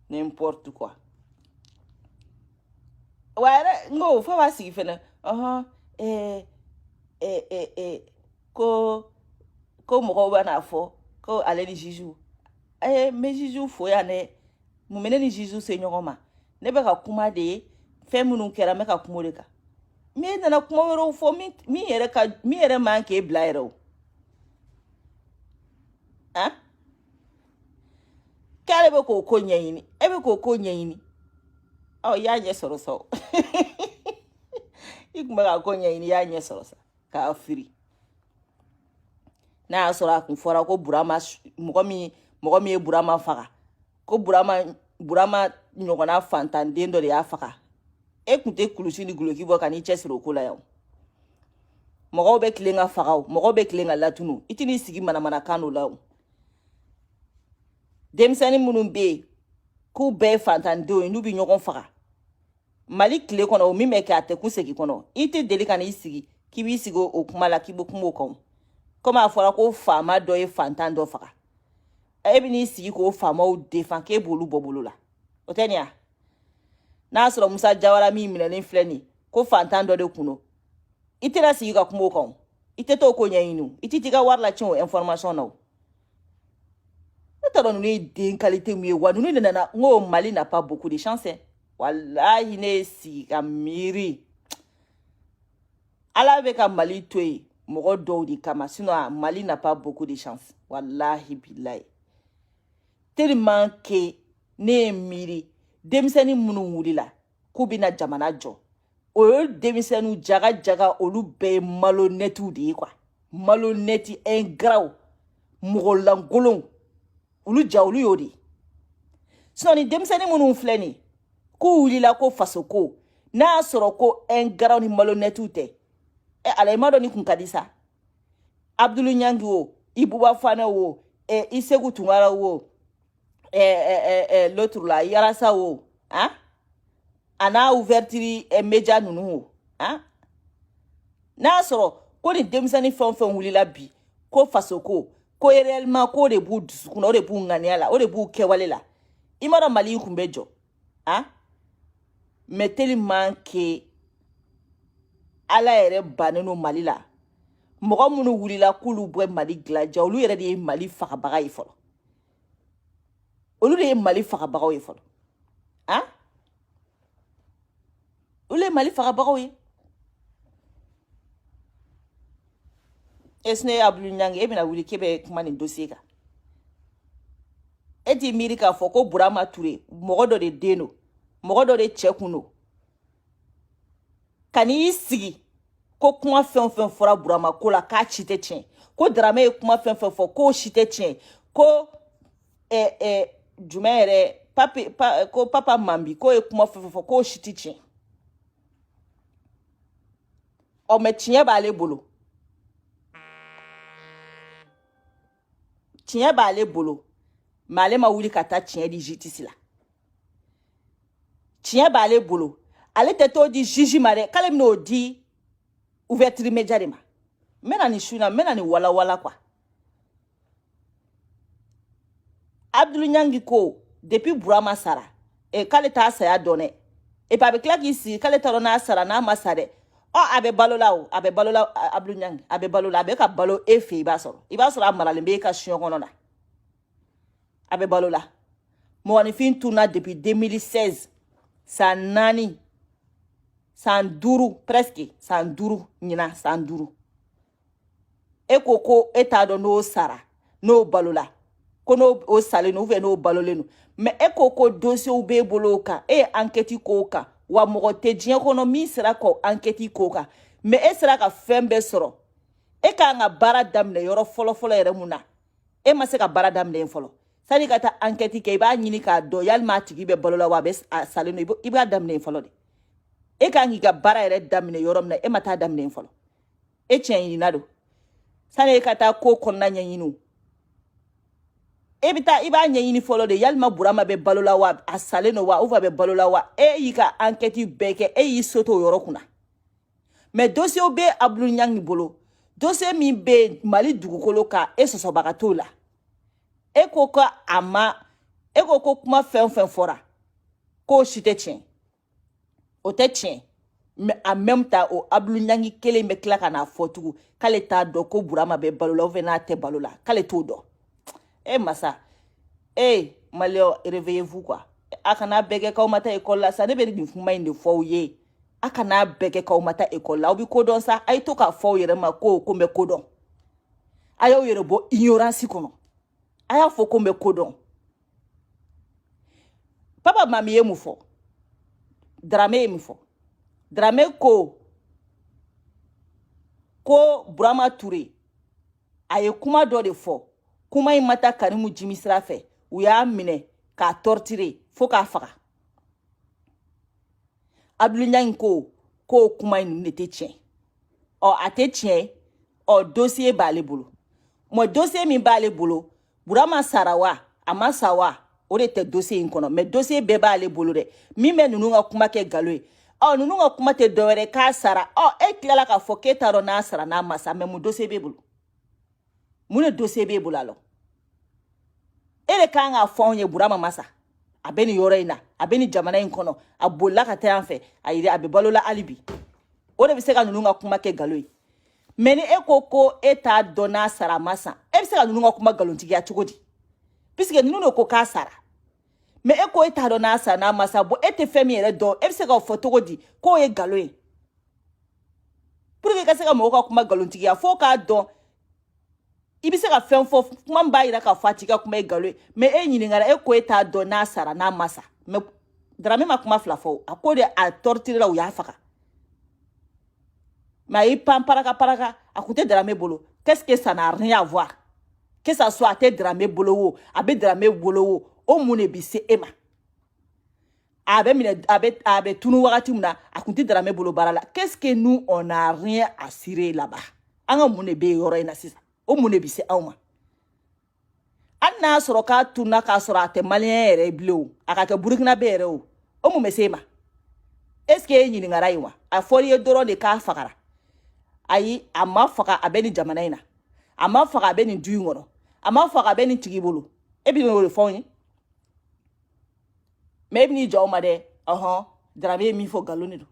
N'importe quoi. Ouais, ngo fo va si fene. Ko mo bana fo ko ale ni jiju. Me jiju fo ya ne. Mu mene ni jiju se nyogoma. Ne be ka kuma de fe munu kera me ka kuma de ka. Mi na kuma wero fo mi yere man ke blairo. Hein? Kale be ko nyeyini. Ebe ko nyeyini. Oh, ya nye soro so. Ikuma ka ko nyeyini ya nye soro sa. Ka free. Na soro akun fora ko burama mogo mi burama faga. Ko burama nyogona fantan dendo de ya faga. E kunte kulusi ni guloki bo kan iche siro ko la yaw. Mogo be klenga faga, mogo be klenga latunu. Itini sigi mana kanu law. Demsani munun be ku be fantan do inu bi nyogon faga. Mali kle kono o mi me ka te kuseki kono. Ite deli kan isigi kibi sigo o kumala kibo kumo kom. Koma afora ko fama do e fantan do faga. Ebi ni sigi ko fama o defan ke bolu bobolo la. Otenia. Na soro Musa Jawara mi minene fleni ko fantan do de kuno. Ite la sigi ka kumo kom. Ite to ko nyayinu. Ite tiga warla chin information na. Taro nous des qualités mieux wa nous nana ngo Mali n'a pas beaucoup de chance. Wallahi ne si kamiri. Ala avec Mali toi mogo do di kama sinon Mali n'a pas beaucoup de chance. Wallahi billahi. Tellement que ne miri demisani munu wulila kubina jamana jo. O demisanu jaga olu be malhonnêtu di quoi. Malhonnêti ingrat mogo langolong. Ulu jaulu yodi. Sinon ni demsani munu fleni. Ko ulila ko fasoko. Na soro ko engara ni malhonnêtu te. Ala imado ni kunkadisa. Abdou Nyang wo, Ibuba Fane wo, Isegu Tungara wo, l'autre là, Yarasa wo, hein? Ana ouvertiri média nunu wo, hein? Na soro ko ni demsani fon ulila bi ko fasoko. Ko réellement ko de bu kuno de bu nganiala o de bu kewalela imara Mali kumbejo hein mais tellement que ala ere baneno Mali la mogo munu wulila kulu bwe Mali glaja olu yere de Mali fakabaga ifolo olu de Mali fakabaga ifolo hein olu Mali fakabaga yi esne Abdou Nyang ebina wuli kebe kuma ni dossier ka eti miri ka fo ko Burama Touré mogo do de deno mogo do de chekuno kani sigi ko kuma fen fora Burama ko la ka chite chen ko Dramé kuma fen fo ko chite chen ko jumɛn yɛrɛ ko papa mambi k'o ye kuma fɛn fɛn fɔ k'o si tɛ tiɲɛ ɔ mɛ tiɲɛ b'ale bolo tiɲɛ b'ale bolo mɛ ale ma wuli ka taa tiɲɛ di justice la tiɲɛ b'ale bolo ale tɛ t'o di juge ma dɛ k'ale bɛn'o di ouverture média de ma n bɛna nin su in na n bɛna nin walawala quoi Abdul Nyangi ko depuis Burama sara k'ale t'a saya dɔn dɛ et puis a bɛ tila k'i sigi k'ale t'a dɔn n'a sara n'a ma sa dɛ a bɛ balo la o a bɛ balo la Abdul Nyangi a bɛ balo la a bɛ ka balo e fɛ i b'a sɔrɔ a maralen bɛ e ka siɲɔ kɔnɔ na a bɛ balo la mɔgɔninfin tunna depuis 2016 san 4 san 5 presque san 5 ɲina san 5 e ko e t'a dɔn n'o sara n'o balo la ko n'o salen ou bien n'o balolen no mais e ko dossier b'e bolo kan e enquête ko kan wa mɔgɔ tɛ diɲɛ kɔnɔ min sera ka enquête ko kan mais e sera ka fɛn bɛɛ sɔrɔ e kan ka baara daminɛ yɔrɔ fɔlɔ yɛrɛ mun na e ma se ka baara daminɛ fɔlɔ sani ka taa enquête kɛ i b'a ɲini k'a dɔn yalima a tigi bɛ balo la wa a bɛ salen no i b'a daminɛ fɔlɔ de e kan k'i ka baara yɛrɛ daminɛ yɔrɔ min na e ma taa daminɛ fɔlɔ e tiɲɛ ɲinina don sani e ka taa ko kɔnɔna ɲɛɲini e bɛ i b'a ɲɛɲini fɔlɔ de yalima Burama bɛ balo la wa a salen no wa ou bien a bɛ balo la wa e y'i ka enquête bɛɛ kɛ e y'i soto o yɔrɔ kunna mais dossier bɛ Abdul Nyangi bolo dossier min bɛ Mali dugukolo kan e sɔsɔbaga t'o la e ko ko kuma fɛn fɛn fɔra k'o si tɛ tiɲɛ o tɛ tiɲɛ mais en même temps o Abdul Nyangi kelen bɛ tila ka n'a fɔ tugun k'ale t'a dɔn ko Burama bɛ balo la ou bien n'a tɛ balo la k'ale t'o dɔn masa Malien réveillez-vous quoi a kana bɛɛ kɛ k'aw ma taa école la sa ne bɛ nin kuma in de fɔ aw ye a kana bɛɛ kɛ k'aw ma taa école la aw bɛ ko dɔn sa a ye to k'a fɔ aw yɛrɛ ma ko n bɛ ko dɔn a y'aw yɛrɛ bɔ ignorance kɔnɔ a y'a fɔ ko n bɛ ko dɔn papa mami ye mun fɔ Dramé ye mun fɔ Dramé ko Burama Touré a ye kuma dɔ de fɔ kuma in ma taa Karimu Jimi sira fɛ u y'a minɛ k'a torturer fo k'a faga Abdul Nyangi ko kuma in ne tɛ tiɲɛ a tɛ tiɲɛ dossier b'ale bolo mo dossier min b'ale bolo Burama sara wa a ma sa wa o de tɛ dossier in kɔnɔ mais dossier bɛɛ b'ale bolo dɛ min bɛ ninnu ka kuma kɛ nkalon ye ninnu ka kuma tɛ dɔwɛrɛ k'a sara e tilala k'a fɔ k'e t'a dɔn n'a sara n'a ma sa mais mun dossier b'e bolo mun de dossier b'e bolo alors e de kan k'a fɔ anw ye Burama ma sa a bɛ nin yɔrɔ in na a bɛ nin jamana in kɔnɔ a bolila ka taa yan fɛ a bɛ balola hali bi o de bɛ se ka ninnu ka kuma kɛ nkalon ye mais ni e ko e t'a dɔn n'a sara ma sa e bɛ se ka ninnu ka kuma nkalontigiya cogo di puisque ninnu de ko k'a sara mais e ko e t'a dɔn n'a sara n'a ma sa bon e tɛ fɛn min yɛrɛ dɔn e bɛ se k'o fɔ cogo di k'o ye nkalon ye pour que i ka se ka mɔgɔw ka kuma nkalontigiya fo k'a dɔn i bɛ se ka fɛn fɔ kuma min b'a jira k'a fɔ a tigi ka kuma ye nkalon ye mais e ɲininkara e ko e t'a dɔn n'a sara n'a ma sa mais Dramé ma kuma fila fɔ a ko de a torturer la u y'a faga mais a y'i pan paraka a kun tɛ Dramé bolo qu'est-ce que ça n'a rien à voir que ça soit a tɛ Dramé bolo o a bɛ Dramé bolo o mun de bɛ se e ma a bɛ tunu wagati min na a kun tɛ Dramé bolo baara la qu'est-ce que nous on n'a rien à cirer là-bas an ka mun de bɛ yɔrɔ in na sisan o mun de bɛ se anw ma hali n'a sɔrɔ k'a tunna k'a sɔrɔ a tɛ maliyɛn yɛrɛ bilen o a ka kɛ burukinabe yɛrɛ o mun bɛ se e ma est-ce que e ɲininkara yen wa a fɔra i ye dɔrɔn de k'a fagara ayi a ma faga a bɛ nin jamana in na a ma faga a bɛ nin du in kɔnɔ a ma faga a bɛ nin tigi bolo e bɛ n'o de fɔ anw ye mais e bɛ n'i jɔ o ma dɛ Dramé ye min fɔ nkalon de don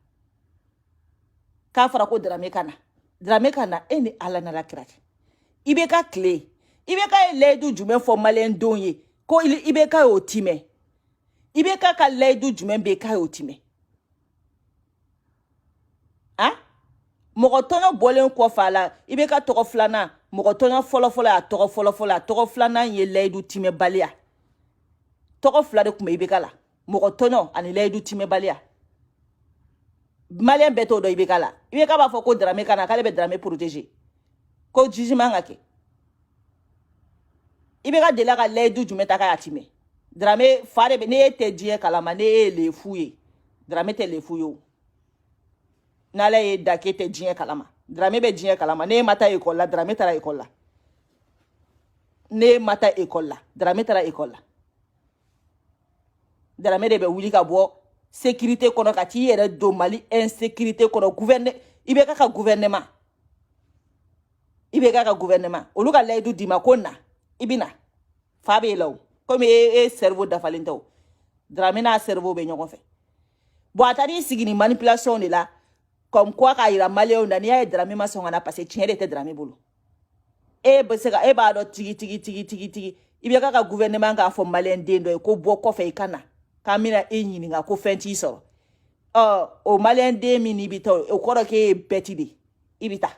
k'a fɔra ko Dramé ka na e ni Ala n'Ala kira cɛ IBK tile IBK ye layidu jumɛn fɔ maliyɛn denw ye ko IBK y'o timɛ IBK ka layidu jumɛn bɛ yen k'a y'o timɛ mɔgɔ tɔɲɔ bɔlen kɔfɛ a la IBK tɔgɔ filanan mɔgɔ tɔɲɔ fɔlɔfɔlɔ a tɔgɔ fɔlɔfɔlɔ a tɔgɔ filanan ye layidu timɛbaliya tɔgɔ fila de tun bɛ IBK la mɔgɔ tɔɲɔ ani layidu timɛbaliya maliyɛn bɛɛ t'o dɔn IBK la IBK b'a fɔ ko Dramé ka na k'ale bɛ Dramé protéger ko jugement ka kɛ IBK delila ka layidu jumɛn ta k'a y'a timɛ Drame fare be ne te diye kalama ne le fuye. Drame te le fuyo. Nala ye dake te diye kalama. Drame be diye kalama ne mata école la drame tara école la. Ne mata école la drame tara école la. Drame de be wuli ka bo sécurité kono ka ti yere do Mali insécurité kono ibe ka gouvernement. Ibe ka gouvernement. Olu ka laydu dima konna ibina. Fabe law. Comme cerveau d'afalento. Drame na cerveau be ñogon fe. Bo atari sigini manipulation de la comme quoi ka ira malien na ni ay drame ma songana parce tiere te drame bulu. Beseka ba do tigi. Ibe ka gouvernement ka fo malien dendo ko bo ko fe kana. Kamina enyini nga ko fenti so. O malien de mini bito o koro ke betidi. Ibita.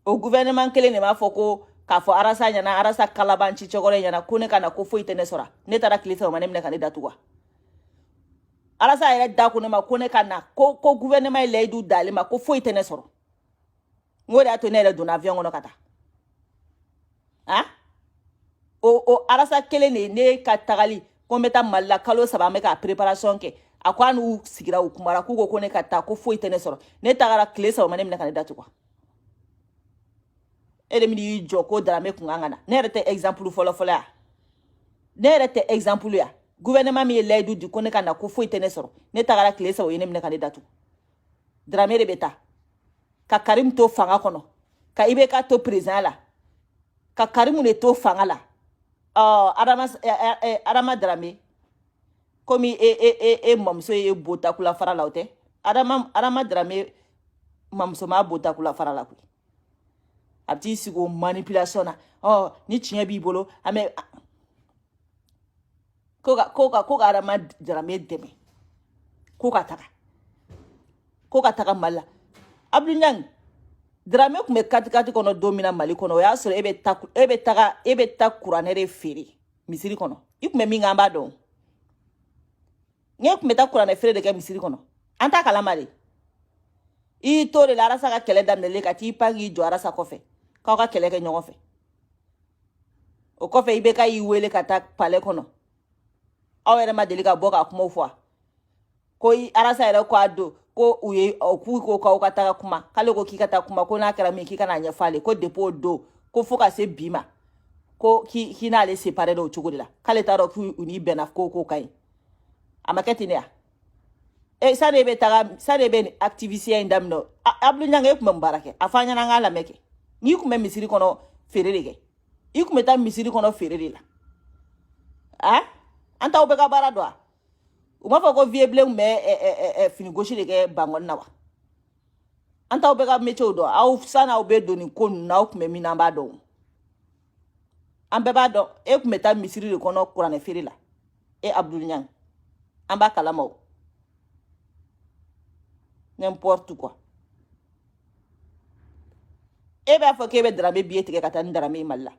O gouvernement kele ne ma foko ka fo arasa nyana arasa kalabanchi chogore nyana kune kana ko foite ne sora ne tara kilisa ma nemne kanida tuwa arasa ere da kune ma kune kana ko gouvernement le du dale ma ko foite ne soro ngore ato ne le dun avion ngono kata o arasa kele ne ka tagali ko meta malla kalo saba me ka préparation ke akwa nu sigira ukumara ku ko ne kata ko foite ne soro ne tagara kilisa ma nemne kanida tuwa mini joko drame kungangana ne rete exemple folo ya ne rete exemple ya gouvernement mi ledu di kone kana ko fo itene soro ne tagara klesa o yenemne kandidatu drame rebeta ka Karim to fanga kono ka ibe ka to président la ka Karim ne to fanga la adama drame komi mamso bota kula fara laute adama drame mamso ma bota kula fara la ku abti sigo manipulation na ni tiɲɛ b'i bolo ame ko ka adama drame dɛmɛ ko ka taga Mali la Abdou Niang drame kun bɛ kati kɔnɔ don min na Mali kɔnɔ o y'a sɔrɔ e bɛ ta kuranɛ de feere misiri kɔnɔ i kun bɛ min kan an b'a dɔn ne kun bɛ ta kuranɛ feere de kɛ misiri kɔnɔ an t'a kalama de i to de la arasa ka kɛlɛ daminɛlen ka t'i pan k'i jɔ arasa kɔfɛ k'aw ka kɛlɛ kɛ ɲɔgɔn fɛ o kɔfɛ i bɛ ka y'i wele ka taa palais kɔnɔ aw yɛrɛ ma deli ka bɔ ka kumaw fɔ ko arasa yɛrɛ ko a don ko k'u ko k'aw ka taga kuma k'ale ko k'i ka taa kuma ko n'a kɛra min k'i ka n'a ɲɛfɔ ale ko depuis o don ko fo ka se bi ma ko k'i n'ale séparé o cogo de la k'ale t'a dɔn k'u ni bɛnna ko ka ɲi a ma kɛ ten de ya sani e bɛ nin activité in daminɛ Abdou Niang e kun bɛ mun baara kɛ a fɔ an ɲɛna an k'a lamɛn kɛ n'i kun bɛ misiri kɔnɔ feere de kɛ i kun bɛ taa misiri kɔnɔ feere de la an t'aw bɛɛ ka baara dɔn u b'a fɔ ko vieux bilen bɛ fini gosi de kɛ bangɔni na wa an t'aw bɛɛ ka métier dɔn aw sani aw bɛ don nin ko ninnu na aw kun bɛ min na an b'a dɔn an bɛɛ b'a dɔn e kun bɛ taa misiri de kɔnɔ kuranɛ feere la Abdou Niang an b'a kalama o n'importe quoi e b'a fɔ k'e bɛ drame biye tigɛ ka taa ni drame Mali la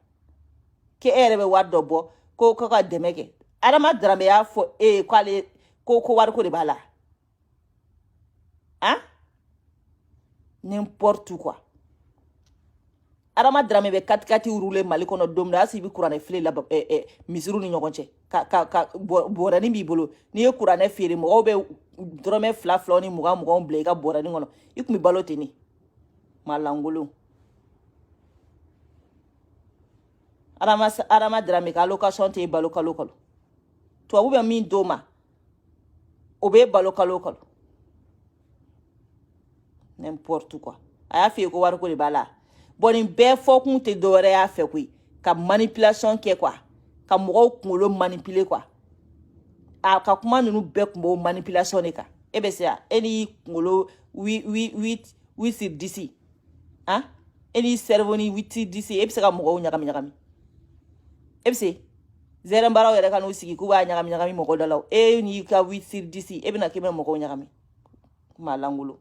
k'e yɛrɛ bɛ wari dɔ bɔ ko ka dɛmɛ kɛ adama drame y'a fɔ k'ale ko wari ko de b'a la n'importe quoi adama drame bɛ kati urule Mali kɔnɔ don min na hali i bɛ kuranɛ fili la misiriw ni ɲɔgɔn cɛ ka bɔrɛni b'i bolo n'i ye kuranɛ feere mɔgɔw bɛ dɔrɔmɛ 2 ni 20 bila i ka bɔrɛni kɔnɔ i kun bɛ balo ten ni malangolo adama drame ka allocation te balo kalo tubabu bɛ min d'o ma o bɛ balo kalo n'importe quoi a y'a f'i ye ko wari ko de b'a la bon nin bɛɛ fɔ kun tɛ dɔwɛrɛ y'a fɛ koyi ka manipulation kɛ quoi ka mɔgɔw kunkolo manipuler quoi a ka kuma ninnu bɛɛ kun b'o manipulation de kan e bɛ se a e n'i kunkolo 8 sur 10 e n'i cerveau ni 8 sur 10 e bɛ se ka mɔgɔw ɲagami e bɛ se zɛrɛnbaraw yɛrɛ ka n'u sigi k'u b'a ɲagami mɔgɔ dɔ la e n'i ka 8 sur 10 e bɛna k'i bɛ mɔgɔw ɲagami maa langolo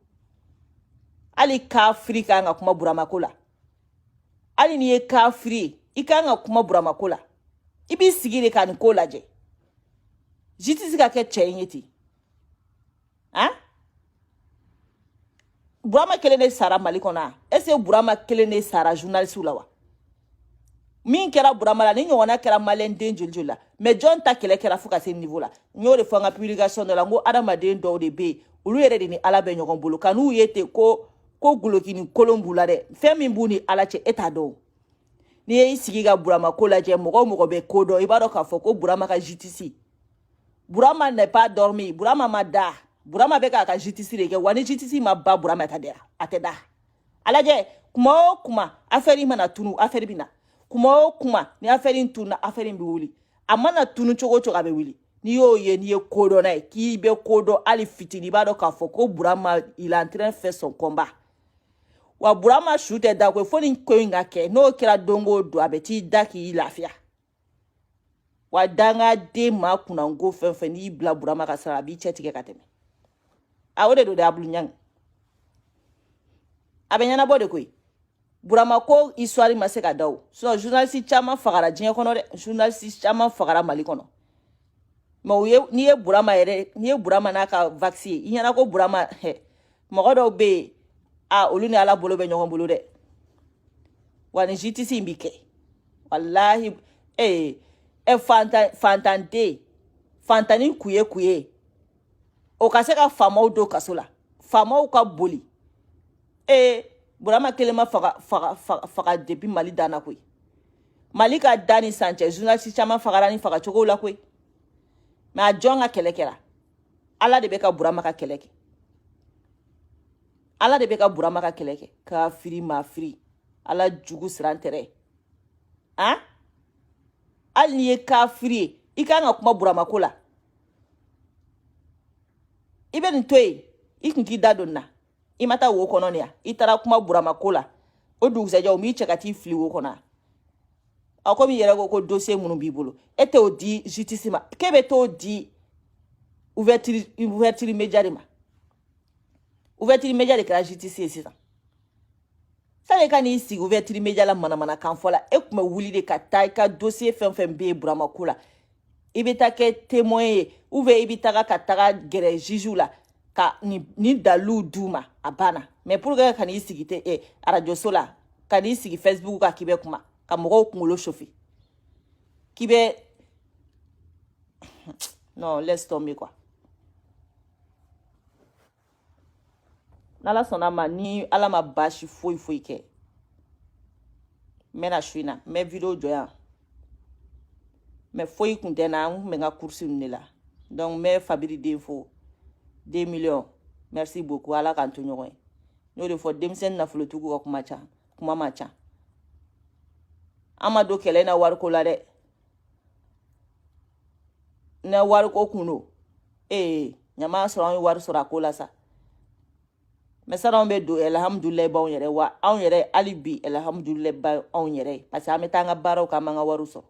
hali kafiri kan ka kuma buramako la hali n'i ye kafiri i kan ka kuma buramako la i b'i sigi de ka nin ko lajɛ justice ka kɛ cɛ in ye ten Burama kelen de sara Mali kɔnɔ est-ce que Burama kelen de sara journaliste la wa min kɛra Burama la ni ɲɔgɔnna kɛra malien den joli la mais jɔn ta kɛlɛ kɛra fo ka se niveau la n'o de fɔ n ka publication dɔ la n ko adamaden dɔw de bɛ yen olu yɛrɛ de ni ala bɛ ɲɔgɔn bolo ka n'u ye ten ko golokini kolon b'u la dɛ fɛn min b'u ni ala cɛ e t'a dɔn n'i ye i sigi ka Burama ko lajɛ mɔgɔ o mɔgɔ bɛ ko dɔn i b'a dɔn k'a fɔ ko Burama ka justice Burama n'est pas dormi Burama ma da Burama bɛ k'a ka justice de kɛ wa ni justice ma ba Burama ta dɛ a tɛ da a lajɛ kuma o kuma affaire mana tunu affaire bɛ na kuma o kuma ni affaire in tunna affaire in bɛ wuli a mana tunu cogo o cogo a bɛ wuli n'i y'o ye n'i ye ko dɔn n'a ye k'i bɛ ko dɔn hali fitini i b'a dɔn k'a fɔ ko Burama il est en train de faire son combat wa Burama su tɛ da koyi fo ni ko in ka kɛ n'o kɛra don o don a bɛ t'i da k'i lafiya wa dangaden maa kunnanko fɛn fɛn n'i bila Burama ka sara a b'i cɛ tigɛ ka tɛmɛ a o de don dɛ Abdul Ɲangi a bɛ ɲɛnabɔ de koyi Burama ko histoire ma se ka da o sinon journaliste caman fagara diɲɛ kɔnɔ dɛ journaliste caman fagara Mali kɔnɔ mais n'i ye Burama n'a ka vaccin ye i ɲɛna ko Burama mɔgɔ dɔw bɛ yen olu ni ala bolo bɛ ɲɔgɔn bolo dɛ wa ni justice in bi kɛ wallahi fantani kuye o ka se ka faamaw do kaso la faamaw ka boli Burama kelen ma faga depuis Mali dana koyi Mali ka dani Sanchez journaliste caman fagara ni faga cogo la koyi mais a jɔn ka kɛlɛ kɛra ala de bɛ ka Burama ka kɛlɛ kɛ ala de bɛ ka Burama ka kɛlɛ kɛ kafiri mafiri ala jugu siran tɛrɛ hali n'i ye kafiri ye i kan ka kuma Burama ko la i bɛ nin to yen i kun k'i da don na i ma taa wo kɔnɔ ni ya i taara kuma Burama ko la o dugusɛjɛ o m'i cɛ ka t'i fili wo kɔnɔ a ko min yɛrɛ ko dossier minnu b'i bolo e t'o di justice ma k'e bɛ t'o di ouverture média de ma ouverture média de kɛra justice ye sisan sani ka n'i sigi ouverture média la manamana kan fɔ la e kun bɛ wuli de ka taa i ka dossier fɛn fɛn bɛ yen Burama ko la i bɛ taa kɛ témoin ye ou bien i bɛ taga ka taga gɛrɛ juge la ka ni dalilu d'u ma a banna mais pour que ka n'i sigi radio so la ka n'i sigi Facebook kan k'i bɛ kuma ka mɔgɔw kunkolo chauffer k'i bɛ non laisse tomber quoi n'ala sɔnna ma ni ala ma baasi foyi kɛ n bɛna su in na n bɛ video jɔ yan mais foyi kun tɛ n na n kun bɛ n ka course ninnu de la donc n bɛ Fabiri den fo 2 millions merci beaucoup ala k'an to ɲɔgɔn ye n y'o de fɔ denmisɛnnin nafolotigiw ka kuma ma ca an ma don kɛlɛ in na wariko la dɛ na wariko kun don ɲama sɔrɔ an ye wari sɔrɔ a ko la sa mais ça on bɛ don alhamdulilayi b'anw yɛrɛ wa anw yɛrɛ hali bi alhamdulilayi ba anw yɛrɛ parce que an bɛ taa an ka baaraw k'an b'an ka wariw sɔrɔ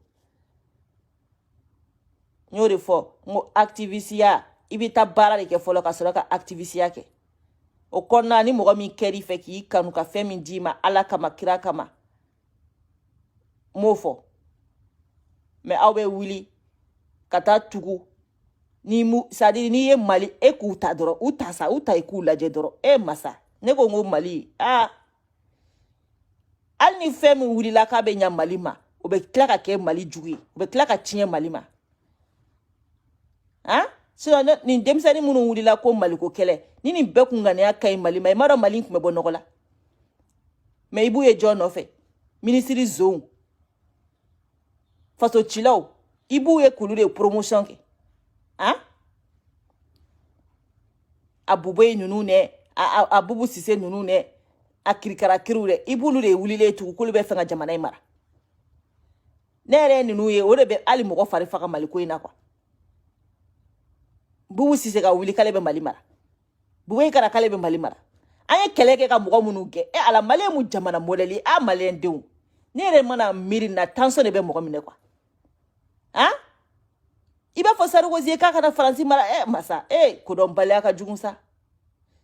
n y'o de fɔ n ko activisiya i bɛ taa baara de kɛ fɔlɔ ka sɔrɔ ka activisiya kɛ o kɔnɔna ni mɔgɔ min kɛr'i fɛ k'i kanu ka fɛn min d'i ma ala kama kira kama n m'o fɔ mais aw bɛ wuli ka taa tugu c'est-à-dire n'i ye Mali e k'u ta dɔrɔn u ta i k'u lajɛ dɔrɔn masa ne ko n ko Mali hali ni fɛn min wulila k'a bɛ ɲa Mali ma o bɛ tila ka kɛ Mali jugu ye o bɛ tila ka tiɲɛ Mali ma sinon nin denmisɛnnin minnu wulila ko Mali ko kɛlɛ ni nin bɛɛ kun ŋaniya ka ɲi Mali ma i m'a dɔn Mali kun bɛ bɔ nɔgɔ la mais i b'u ye jɔn nɔfɛ ministre zonw fasocilaw i b'u ye k'olu de promotion kɛ a Buboyi ninnu nɛ a Bubu Sise ninnu nɛ a kirikarakiriw dɛ i b'olu de wulilen tugun k'olu bɛ fɛ ka jamana in mara ne yɛrɛ ninnu ye o de bɛ hali mɔgɔ fari faga Mali ko in na quoi Bubu Sise ka wuli k'ale bɛ Mali mara Buboyi kana k'ale bɛ Mali mara an ye kɛlɛ kɛ ka mɔgɔ minnu gɛn ala Mali ye mun jamana modèle ye malien denw ne yɛrɛ mana miiri na tension de bɛ mɔgɔ minɛ quoi i b'a fɔ Sarkozy k'a kana Faransi mara masa kodɔnbaliya ka jugu sa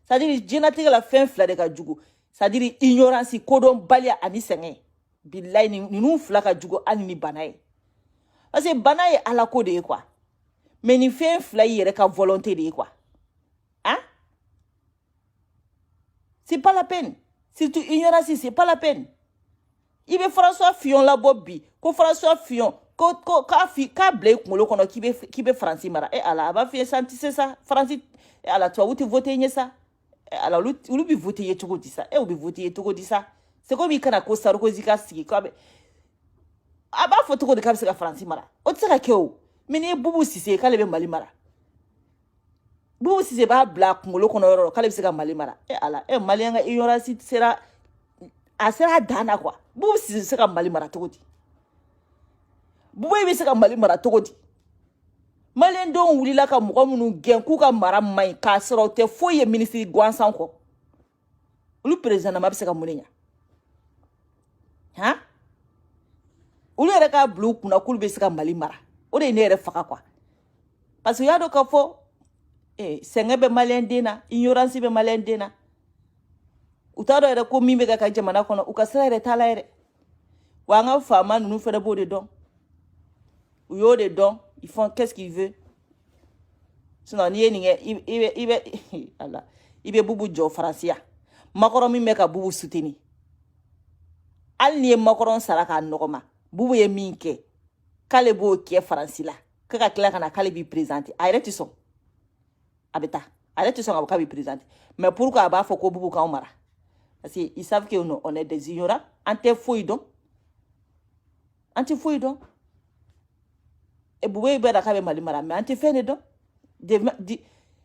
c'est-à-dire diɲɛlatigɛ la fɛn fila de ka jugu c'est-à-dire ignorance kodɔnbaliya ani sɛgɛn bilayi ninnu fila ka jugu hali ni bana ye parce que bana ye ala ko de ye quoi mais ni fɛn fila i yɛrɛ ka volonté de ye quoi c'est pas la peine surtout ignorance c'est pas la peine Ibe François Fillon la bobbi ko François Fillon ko ka blé kunkolo kono kibe Franci mara ala ba fi santi c'est ça Franci ala toi ou tu voter nye ça ala lu bi voter ye tugo di ça ou bi voter ye tugo di ça c'est comme ikana ko Sarkozy ka sigi ko aba foto ko de kabisa ka Franci mara o tsaka keo mini bubu sise kale be Mali mara bubu sise ba bla kunkolo kono yoro kale be se ka Mali mara ala Mali nga ignorance sera asera dana quoi bubu sise se ka Mali mara togodi bubu be se ka Mali mara togodi Malien don wulila ka mɔgɔ minnu gɛn k'u ka mara maɲi k'a sɔrɔ u tɛ foyi ye ministre gansan kɔ olu président ma bɛ se ka mun de ɲa han olu yɛrɛ ka bila u kunna k'olu bɛ se ka Mali mara o de ye ne yɛrɛ faga quoi parce que u y'a dɔn k'a fɔ sɛgɛn bɛ Malien den na ignorance bɛ Malien den na u t'a dɔn yɛrɛ ko min bɛ ka jamana kɔnɔ u ka sira yɛrɛ t'a la yɛrɛ wa an ka faama ninnu fɛnɛ b'o de dɔn u y'o de dɔn. Ils font qu'est-ce qu'ils veulent. Sinon, il be bubu jo Francia. Macron mi meka bubu soutenu. Al ni Macron saraka nogoma. Bubu ye minke. Kale bo ki France la. Kaka kila kana kale bi présenter. Arrête son. Abeta. Arrête son avocat bi présenter. Mais pourquoi aba faut ko bubu ka mara? Parce qu'ils savent que on est des ignorants. Ante fouille donc. Ante fouille donc. Et Boubé be da ka be Mali mara mais anti fait ne don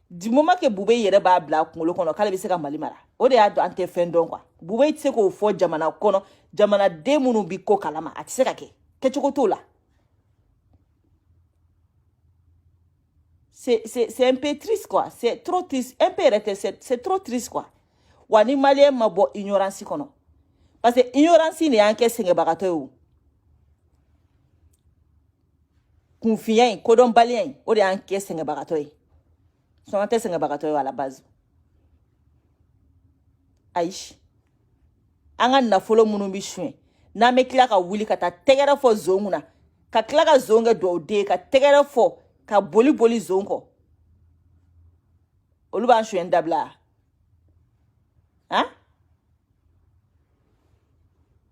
du moment que Boubé yere ba bla kunkolo kono kala be se ka Mali mara o de ya do anti fait don quoi Boubé tse ko fo jamana kono jamana de munu bi ko kalama ati se ka ke choko to la c'est un peu triste quoi c'est trop triste un peu c'est trop triste quoi wani Malien mabo ignorance kono parce que ignorance ne yanke senge bagato yo confiant kodon balien o de an ke senga bagatoy so ante senga bagatoy à la base aish anga na folo munu bi shwe na me kila ka wuli ka ta tegera fo zonguna ka kila ka zonga do de ka tegera fo ka boli zongo olu ban shwe ndabla ha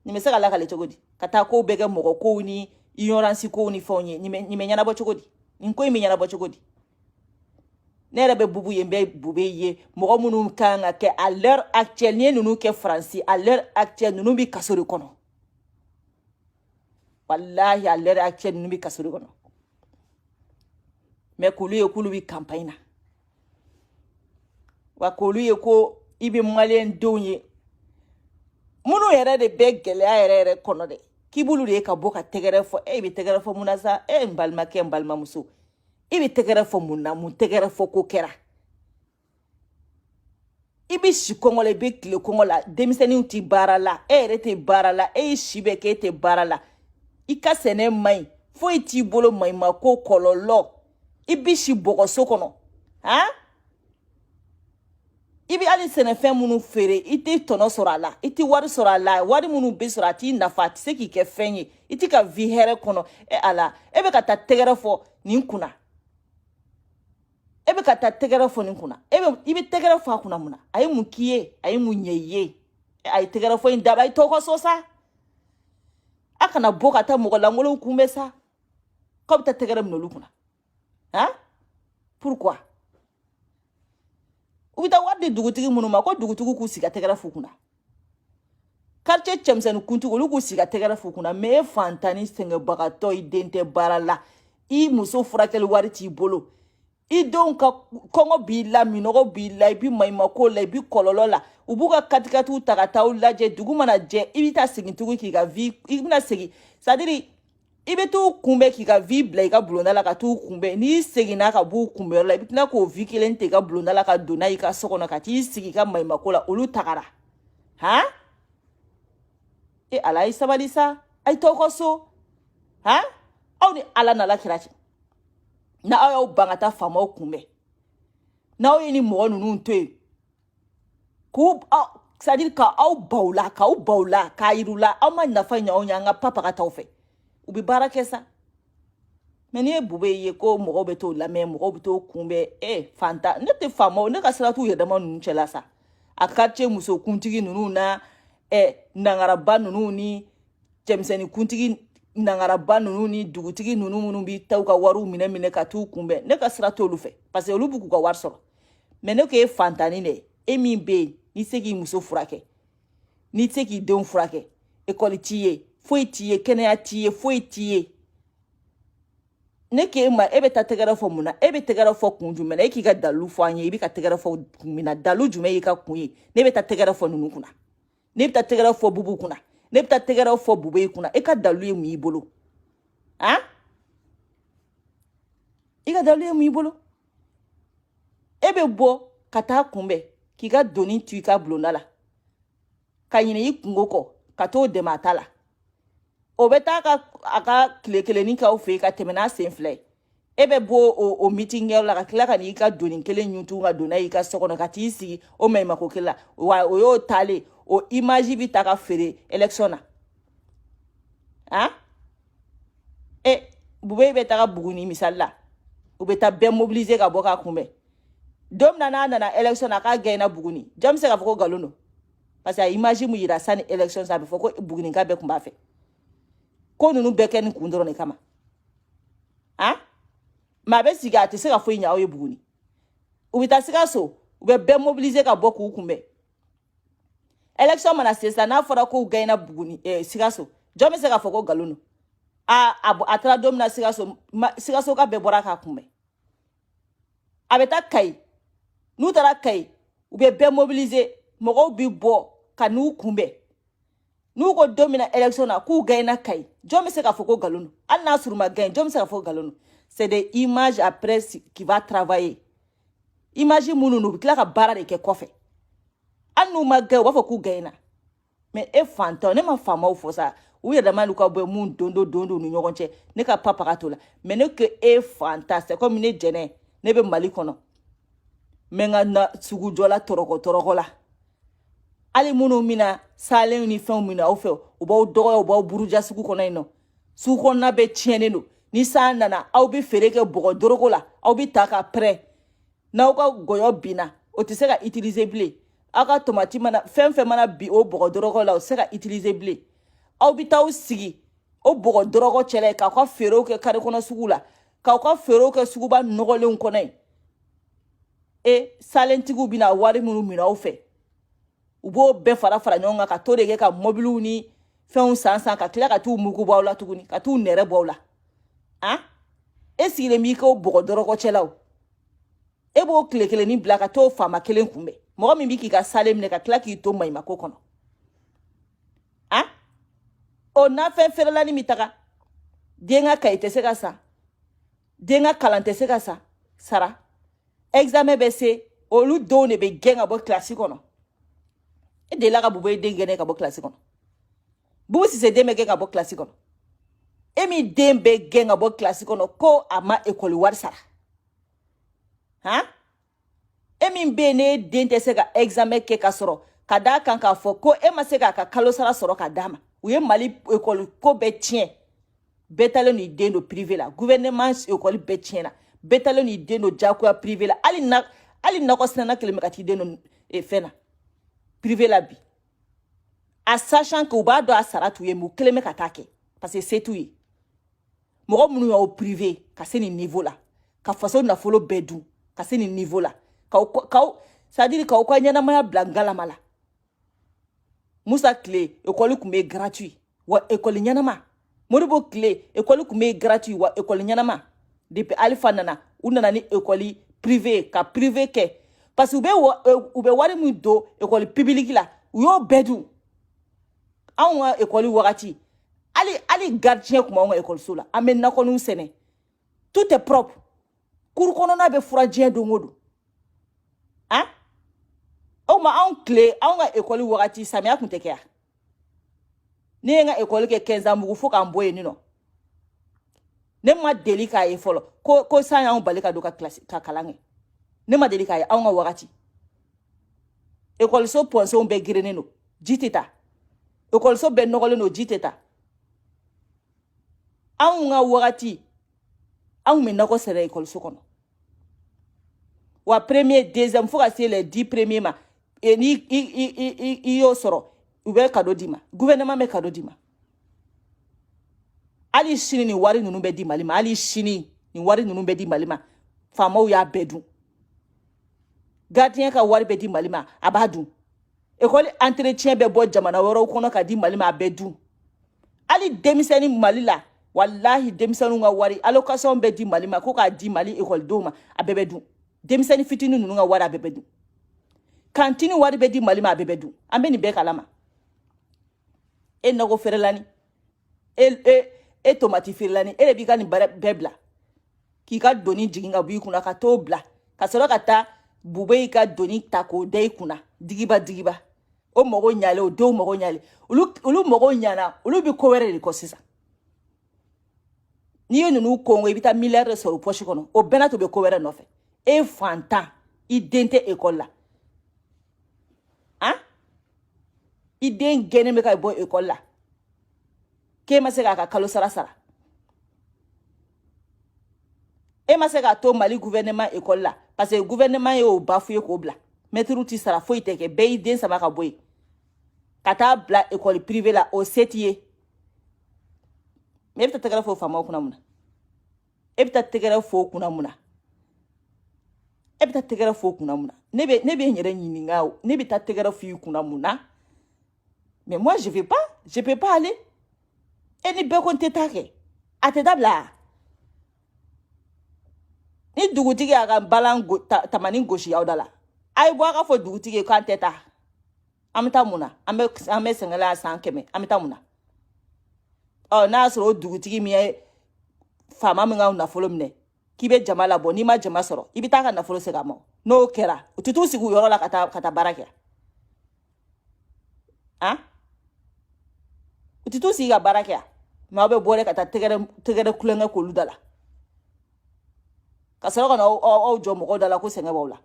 ni me saka la ka le chogodi ka ta ko bege mogo ko ni ignorance ko ni fonye ni me nyana bo chogodi ni ko mi nyana bo chogodi nere be bubu yembe bube ye mogo munu kanga ke à l'heure actuelle ni nunu ke France à l'heure actuelle nunu bi kasori kono wallahi à l'heure actuelle nunu bi kasori kono mais kulu bi campagne wa kulu ye ko ibi Malien donye munu yere de be gele yere kono de kibulu de ka boka tegere fo bi tegere fo munasa mbalma ke mbalma muso ibi tegere fo munna mun tegere fo ko kera ibi shikongole be kile kongola demiseni uti barala rete barala shibe ke te barala ika sene mai fo iti bolo mai ma ko kololo ibi shi bogo sokono ha ibi ali sene fen munu fere iti tono sorala iti wari sorala wari munu be sorati nafa ti se ki ke fenye iti ka vi here kono ala ebe ka ta tegere fo ninkuna ebe ka ta tegere fo ninkuna ebe ibi tegere fo akuna muna ayi mukiye ayi munyeye ayi tegere fo indaba ito ko sosa akana boka ta mogo la ngolo kumesa ko ta tegere mnolu kuna ha pourquoi ubita wadi dugutigi munuma ko dugutigi ku siga tegera fukuna quartier chemsen kuntu olu ku siga tegera fukuna me fantani senge bagato idente barala I muso furakel wari ti bolo I donka kongo bila minogo bila bi maima ko la bi kololo la ubuka katikatu takata ulaje dugumana je ibita sigintugu ki ga vi ibina segi sadiri ibetu kumbe ki ga vi bla ka blonda la ka tu kumbe ni segina ka bu kumbe la ibitina ko vi kelente ka blonda la ka dona I ka sokona ka ti sigi ka maima ko la olu takara ha ala isabalisa ay tokoso ha awni ala na la kirati na ayo bangata fama kumbe na o ni mo nunu ntoe ku c'est-à-dire ka au baula ka irula ama na fanya onya nga papa ka tawfe ubi barake sa meni bube ye ko mo be to la me mo be to kumbe fanta ne te fama ne ka sala tu yedama nunu chela sa akache muso kuntigi nunu na nangara ba nunu ni cɛmisɛnnin kuntigi nangaraba ninnu ni dugutigi ninnu minnu bi taw ka wariw minɛ ka t'u kunbɛn ne ka sira t'olu fɛ parce que olu b'u k'u ka wari sɔrɔ mais ne ko e fantani de e min bɛ yen n'i se k'i muso furakɛ n'i se k'i denw furakɛ ekɔli t'i ye foyi t'i ye kɛnɛya t'i ye foyi t'i ye ne k'e ma e bɛ taa tɛgɛrɛ fɔ mun na e bɛ tɛgɛrɛ fɔ kun jumɛn na e k'i ka dalilu fɔ an ye i bɛ ka tɛgɛrɛ fɔ kun min na dalu jumɛn y'i ka kun ye ne bɛ taa tɛgɛrɛ fɔ ninnu kunna ne bɛ taa tɛgɛrɛ fɔ bubu kunna ne bɛ taa tɛgɛrɛ fɔ bube kunna e ka dalu ye mun y'i bolo han i ka dalu ye mun y'i bolo e bɛ bɔ ka taa kunbɛn k'i ka doni tu i ka bulonda la ka ɲinɛ i kungo kɔ ka t'o dɛmɛ a ta la o bɛ taa a ka tile kelenni k'aw fɛ yen ka tɛmɛ n'a sen fila ye e bɛ bɔ o meeting kɛyɔrɔ la ka tila ka n'i ka doni kelen ɲutu ka donna i ka so kɔnɔ ka t'i sigi o maɲumako kelen la wa o y'o taalen o image bi ta ka feere election na han bube bɛ taga Buguni misali la u bɛ taa bɛɛ mobiliser ka bɔ k'a kunbɛn don min na n'a nana election na k'a gagné Buguni jɔn bɛ se k'a fɔ ko nkalon don parce que a image mu yira sani election sa a bɛ fɔ ko Buguni ka bɛɛ kun b'a fɛ ko ninnu bɛɛ kɛ nin kun dɔrɔn de kama han mais a bɛ sigi a tɛ se ka foyi ɲɛ aw ye Buguni u bɛ taa Sikaso u bɛ bɛɛ mobiliser ka bɔ k'u kunbɛn election mana se sisan n'a fɔra k'u gagné Buguni Sikaso jɔn bɛ se k'a fɔ ko nkalon don a taara don min na Sikaso ka bɛɛ bɔra k'a kunbɛn a bɛ taa Kayi n'u taara Kayi u bɛ bɛɛ mobiliser mɔgɔw bi bɔ ka n'u kunbɛn n'u ko don min na election na k'u gagné Kayi jɔn bɛ se k'a fɔ ko nkalon don hali n'a sɔrɔ u ma gagné jɔn bɛ se k'a fɔ ko nkalon don c'est des images après qui va travailler image minnu u bɛ tila ka baara de kɛ kɔfɛ hali n'u ma gagné u b'a fɔ k'u gagné mais e fantanw ne ma faamaw fɔ sa u yɛrɛ dama n'u ka bɔ mun don ni ɲɔgɔn cɛ ne ka papa ka to la mais ne que e fanta c'est comme ne jɛnɛ ne bɛ Mali kɔnɔ mais nka na sugujɔla tɔrɔkɔ la hali minnu mina salen ni fɛnw mina aw fɛ u b'aw dɔgɔya u b'aw buruja sugu kɔnɔ yen nɔ sugu kɔnɔna bɛɛ tiɲɛnen don ni san nana aw bɛ feere kɛ bɔgɔ doroko la aw bɛ ta ka pɛrɛn n'aw ka gɔyɔ binna o tɛ se ka utiliser bilen aw ka tomati mana fɛn mana bi o bɔgɔ doroko la o tɛ se ka utiliser bilen aw bɛ taa sigi o bɔgɔ doroko cɛla k'aw ka feerew kɛ kare kɔnɔ sugu la k'aw ka feerew kɛ suguba nɔgɔlenw kɔnɔ yen salentigiw bɛna wari minnu minɛ aw fɛ u b'o bɛɛ fara ɲɔgɔn kan ka to de kɛ ka mobiliw ni fɛnw san ka tila ka t'u mugu bɔ aw la tuguni ka t'u nɛrɛ bɔ aw la han e sigilen b'i k'o bɔgɔ doroko cɛlaw e b'o tile kelenni bila ka t'o faama kelen kunbɛn mɔgɔ min bɛ k'i ka salen minɛ ka tila k'i to maɲumako kɔnɔ han o nafɛn feerela ni mi taga den ka kayi tɛ se ka san den ka kalan tɛ se ka sara examen bɛ se olu denw de bɛ gɛn ka bɔ kilasi kɔnɔ e delila ka Bubu ye den gɛnɛ ka bɔ kilasi kɔnɔ Bubu Sise den bɛ gɛn ka bɔ kilasi kɔnɔ e min den bɛ gɛn ka bɔ kilasi kɔnɔ ko a ma ekɔli wari sara han e min bɛ yen ne den tɛ se ka examen kɛ ka sɔrɔ ka d'a kan k'a fɔ ko e ma se k'a ka kalo sara sɔrɔ ka d'a ma u ye Mali ekɔli ko bɛɛ tiɲɛ bɛɛ talen n'i den don privé la gouvernement ekɔli bɛɛ tiɲɛna bɛɛ talen n'i den don jagoya privé la hali nakɔ sɛnɛna kelen bɛ ka t'i den don fɛn na privé la bi a sachant que u b'a dɔn a sara t'u ye mais u kelen bɛ ka taa kɛ parce que se t'u ye mɔgɔ minnu y'aw privé ka se nin niveau la ka faso nafolo bɛɛ dun ka se nin niveau la c'est-à-dire k'aw ka ɲɛnamaya bila ngalama la Musa tile ekɔli tun bɛ gratuit wa ekɔli ɲɛnama Modibo tile ekɔli tun bɛ gratuit wa ekɔli ɲɛnama depuis Alifa nana u nana ni ekɔli privé ka privé kɛ parce que u bɛ wari min don ekɔli publique la u y'o bɛɛ dun anw ka ekɔli wagati hali gardien tun b'anw ka ekɔliso la an bɛ nakɔninw sɛnɛ tout est propre kuru kɔnɔna bɛ fura diɲɛ don o don han o ma anw ka ekɔli wagati samiya tun tɛ kɛ yan ne ye n ka ekɔli kɛ 15 ans mugu fo k'an bɔ yen nɔ ne ma deli k'a ye fɔlɔ ko san y'anw bali ka don ka kalan kɛ ne ma deli k'a ye anw ka wagati ekɔliso pɔnsɔnw bɛɛ gerennen don ji tɛ taa ekɔliso bɛɛ nɔgɔlen don ji tɛ taa anw ka wagati anw bɛ nakɔ sɛnɛ ekɔliso kɔnɔ wa premier deuxième fo ka se les 10 premiers ma ni i y'o sɔrɔ u bɛ cadeau d'i ma gouvernement bɛ cadeau d'i ma ali sini ni wari nunu bɛ di Mali ma ali sini ni wari nunu bɛ di Mali ma faamaw y'a bɛɛ dun gardien ka wari bɛ di Mali ma a b'a dun école entretien bɛ bɔ jamana wɛrɛw kɔnɔ ka di Mali ma a bɛɛ dun ali denmisɛnni Mali la wallahi denmisɛnninw ka wari allocation bɛ di Mali ma ko k'a di Mali école denw ma a bɛɛ bɛ dun denmisɛnni fitinin nunu ka wari a bɛɛ bɛ dun kantini wari bɛ di Mali ma a bɛɛ bɛ dun an bɛ nin bɛɛ kalama e nɔgɔ feerelani e tomati feerelani e de b'i ka nin bɛɛ bila k'i ka doni jigin ka bɔ i kunna ka t'o bila ka sɔrɔ ka taa bube i ka doni ta k'o da i kunna digiba o mɔgɔw ɲalen o denw mɔgɔw ɲalen olu mɔgɔw ɲana olu bɛ ko wɛrɛ de kɔ sisan n'i ye ninnu kɔngɔ i bɛ taa miliyari de sɔrɔ poche kɔnɔ o bɛɛ n'a to bɛ ko wɛrɛ nɔfɛ e fantan i den tɛ école la i den gɛnnen bɛ ka bɔ école la k'e ma se k'a ka kalo sara sara e ma se k'a to Mali gouvernement école la parce que gouvernement y'o bafoué k'o bila maître ti sara foyi tɛ kɛ bɛɛ y'i den sama ka bɔ yen ka taa bila école privée la o se t'i ye mais e bɛ taa tɛgɛrɛ fɔ faamaw kunna mun na e bɛ taa tɛgɛrɛ fɔ o kunna mun na e bɛ taa tɛgɛrɛ fɔ o kunna mun na ne bɛ n yɛrɛ ɲininka o ne bɛ taa tɛgɛrɛ fɔ i kunna mun na mais moi je peux pas aller e ni bɛɛ ko n tɛ taa kɛ a tɛ dabila ni dugutigi y'a ka balan tamani gosi aw da la a ye bɔ a ka fɔ dugutigi ye k'an tɛ taa an bɛ taa mun na an bɛ sɛngɛla san 100 an bɛ taa mun na n'a y'a sɔrɔ o dugutigi min ye faama min ka nafolo minɛ k'i bɛ jama labɔ n'i ma jama sɔrɔ i bɛ taa ka nafolo segin a ma n'o kɛra u tɛ t'u sigi u yɔrɔ la ka taa baara kɛ u tɛ t'u sigi ka baara kɛ mais aw bɛ bɔ ka taa tɛgɛrɛ kulonkɛ k'olu da la ka sɔrɔ ka na aw jɔ mɔgɔw da la ko sɛgɛn b'aw la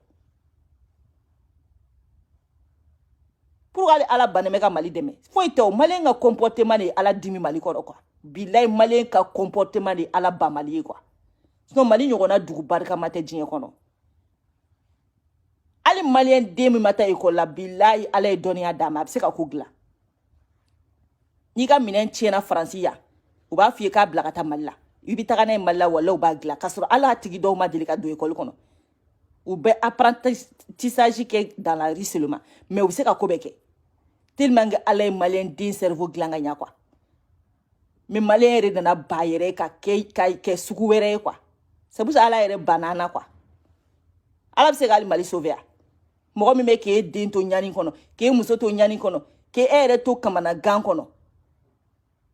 pour que ala banɛmɛ ka Mali dɛmɛ foyi tɛ o maliyɛn ka comportement de ye ala dimi Mali kɔrɔ quoi bilayi maliyɛn ka comportement de ye ala ba Mali ye quoi sinon Mali ɲɔgɔnna dugu barikama tɛ diɲɛ kɔnɔ hali maliyɛn den min ma taa école la bilayi ala ye dɔnniya d'a ma a bɛ se ka ko dilan n'i ka minɛn tiɲɛna Faransi yan u b'a f'i ye k'a bila ka taa Mali la i bɛ taga n'a ye Mali la wala u b'a dilan k'a sɔrɔ ala tigi dɔw ma deli ka don école kɔnɔ u bɛ apprentissage kɛ dans la rue seulement mais u bɛ se ka ko bɛɛ kɛ tellement que ala ye maliyɛn den cerveau dilan ka ɲa quoi mais maliyɛn yɛrɛ nana ba yɛrɛ ka kɛ sugu wɛrɛ ye quoi c'est pour ça ala yɛrɛ banana quoi ala bɛ se ka hali Mali sauver mɔgɔ min bɛ k'e den to ɲani kɔnɔ k'e muso to ɲani kɔnɔ k'e yɛrɛ to kamanagan kɔnɔ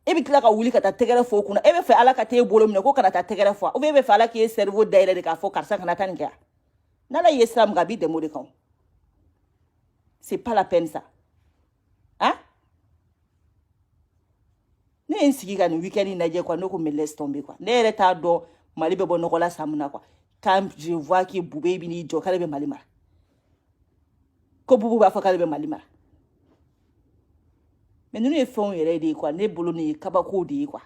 e bɛ tila ka wuli ka taa tɛgɛrɛ fɔ o kunna e bɛ fɛ ala ka t'e bolo minɛ ko kana taa tɛgɛrɛ fɔ ou bien e bɛ fɛ ala k'e cerveau dayɛlɛ de k'a fɔ karisa kana taa nin kɛ n'ala ye sira min kan a b'i dɛmɛ o de kan c'est pas la peine ça ne ye n sigi ka nin week-end lajɛ quoi ne ko me laisse tomber quoi ne yɛrɛ t'a dɔn Mali bɛ bɔ nɔgɔ la san min na quoi quand je vois que Bube bɛ n'i jɔ k'ale bɛ Mali mara ko Bubu b'a fɔ k'ale bɛ Mali mara mais ninnu ye fɛnw yɛrɛ de ye quoi ne bolo nin ye kabako de ye quoi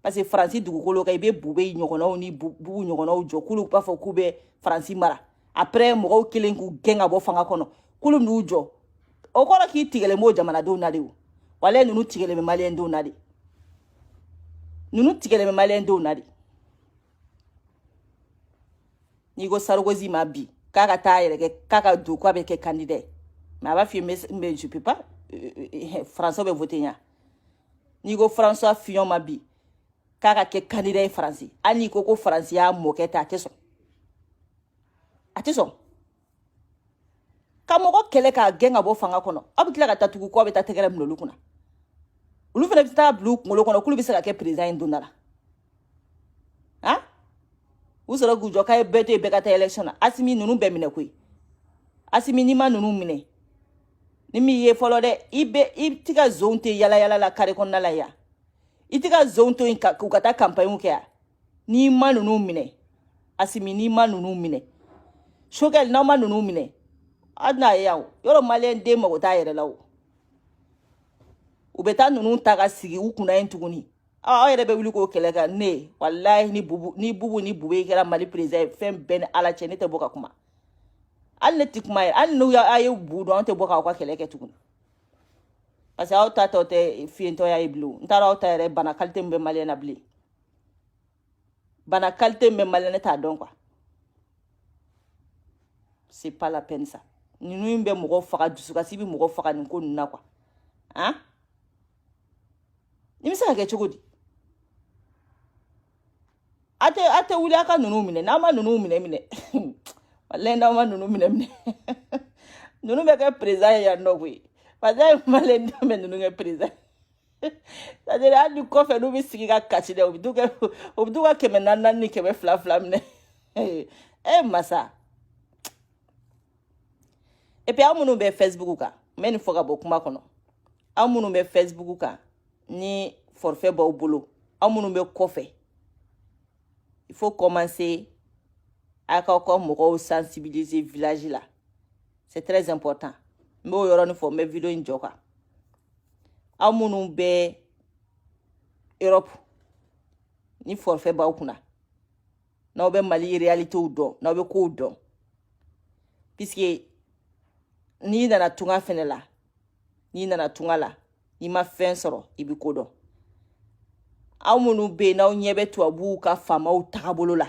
parce que Faransi dugukolo kan i bɛ Bube ɲɔgɔnnaw ni Bubu ɲɔgɔnnaw jɔ k'olu b'a fɔ k'u bɛ Faransi mara après mɔgɔw kelen k'u gɛn ka bɔ fanga kɔnɔ k'olu n'u jɔ o kɔrɔ k'i tigɛlen b'o jamanadenw na de o wala ninnu tigɛlen bɛ maliyɛn denw na de ninnu tigɛlen bɛ maliyɛn denw na de n'i ko Sarkozy ma bi k'a ka taa yɛrɛ kɛ k'a ka don k'a bɛ kɛ candidat ye mais a b'a f'i ye mais je peux pas François bɛ voter ɲa n'i ko François Fillon ma bi k'a ka kɛ candidat ye Faransi hali n'i ko Faransi y'a mɔkɛ ta a tɛ sɔn ka mɔgɔ kɛlɛ k'a gɛn ka bɔ fanga kɔnɔ aw bɛ tila ka taa tugu k'aw bɛ taa tɛgɛrɛ minɛ olu kunna olu fana bɛ taa bila u kunkolo kɔnɔ k'olu bɛ se ka kɛ président ye don dɔ la u sɔrɔ k'u jɔ k'a ye bɛɛ to yen bɛɛ ka taa élection na Asimi ninnu bɛɛ minɛ koyi Asimi n'i ma ninnu minɛ ni min ye fɔlɔ dɛ i tɛ ka zon to yala yala la carré kɔnɔna la yan i tɛ ka zon to yen k'u ka taa campagne kɛ yan n'i ma ninnu minɛ Asimi n'i ma ninnu minɛ Choguel n'aw ma ninnu minɛ a n'a ye yan o yɔrɔ maliyɛn den mago t'a yɛrɛ la o u bɛ taa ninnu ta ka sigi u kunna yen tuguni aw yɛrɛ bɛ wuli k'o kɛlɛ kan ne walayi ni Bubu ni Bube kɛra Mali président ye fɛn bɛɛ ni ala cɛ ne tɛ bɔ ka kuma hali ne tɛ kuma yɛrɛ hali n'u y'a ye bu dɔn an tɛ bɔ k'aw ka kɛlɛ kɛ tuguni parce que aw ta tɔ tɛ fiyentɔya ye bilen n taara aw ta yɛrɛ bana qualité min bɛ maliyɛn na bilen bana qualité min bɛ maliyɛn ne t'a dɔn quoi c'est pas la peine ça ninnu bɛ mɔgɔ faga dusukasi bɛ mɔgɔ faga nin ko ninnu na quoi hein ni bɛ se ka kɛ cogo di a tɛ wuli a ka ninnu minɛ n'a ma ninnu minɛ walayi n'aw ma ninnu minɛ ninnu bɛ kɛ président ye yan nɔ koyi parce que maliyɛn denw bɛ ninnu kɛ président c'est-à-dire hali kɔfɛ n'u bɛ sigi ka kasi dɛ u bɛ t'u ka 400 ni 200 minɛ masa et puis aw minnu bɛ Facebook kan n bɛ nin fɔ ka bɔ kuma kɔnɔ aw minnu bɛ Facebook kan ni forfait b'aw bolo aw minnu bɛ kɔfɛ il faut commencer à k'aw mɔgɔw sensibiliser village la c'est très important n b'o yɔrɔnin fɔ n bɛ video in jɔ kan aw minnu bɛ Europe ni forfait b'aw kunna n'aw bɛ Mali réalitéw dɔn n'aw bɛ kow dɔn puisque n'i nana tunga fɛnɛ la n'i nana tunga la n'i ma fɛn sɔrɔ i bɛ ko dɔn aw minnu bɛ yen n'aw ɲɛ bɛ tubabuw ka faamaw tagabolo la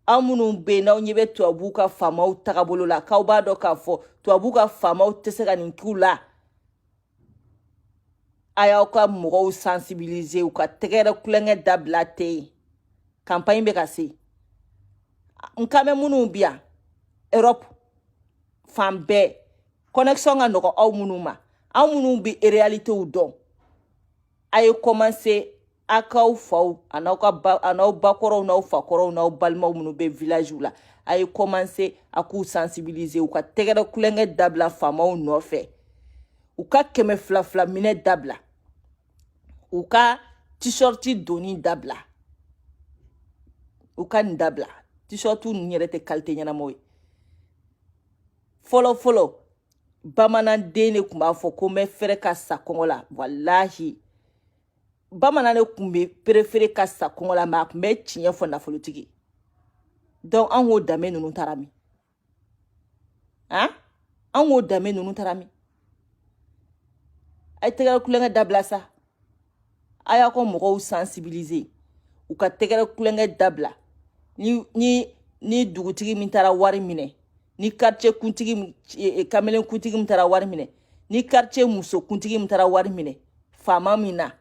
aw minnu bɛ yen n'aw ɲɛ bɛ tubabuw ka faamaw tagabolo la k'aw b'a dɔn k'a fɔ tubabuw ka faamaw tɛ se ka nin k'u la a y'aw ka mɔgɔw sensibiliser u ka tɛgɛrɛ kulonkɛ dabila ten campagne bɛ ka se n kan bɛ minnu bi yan Europe fan bɛɛ connexion ka nɔgɔ aw minnu ma aw minnu bɛ réalitéw dɔn a ye commencer a k'aw faw a n'aw bakɔrɔw n'aw fakɔrɔw n'aw balimaw minnu bɛ village la a ye commencer a k'u sensibiliser u ka tɛgɛrɛ kulonkɛ dabila faamaw nɔfɛ u ka 200 minɛ dabila u ka t-shirt doni dabila u ka nin dabila t-shirt ninnu yɛrɛ tɛ qualité ɲɛnamaw ye fɔlɔ bamananden de tun b'a fɔ ko n bɛ fɛrɛ ka sa kɔngɔ la walahi bamanan de tun bɛ préféré ka sa kɔngɔ la mais a tun bɛ tiɲɛ fɔ nafolotigi donc an k'o danbe ninnu taara min an k'o danbe ninnu taara min a ye tɛgɛrɛ kulonkɛ dabila sa a y'a ka mɔgɔw sensibiliser u ka tɛgɛrɛ kulonkɛ dabila ni dugutigi min taara wari minɛ ni quartier kuntigi kamalen kuntigi min taara wari minɛ ni quartier muso kuntigi min taara wari minɛ faama min na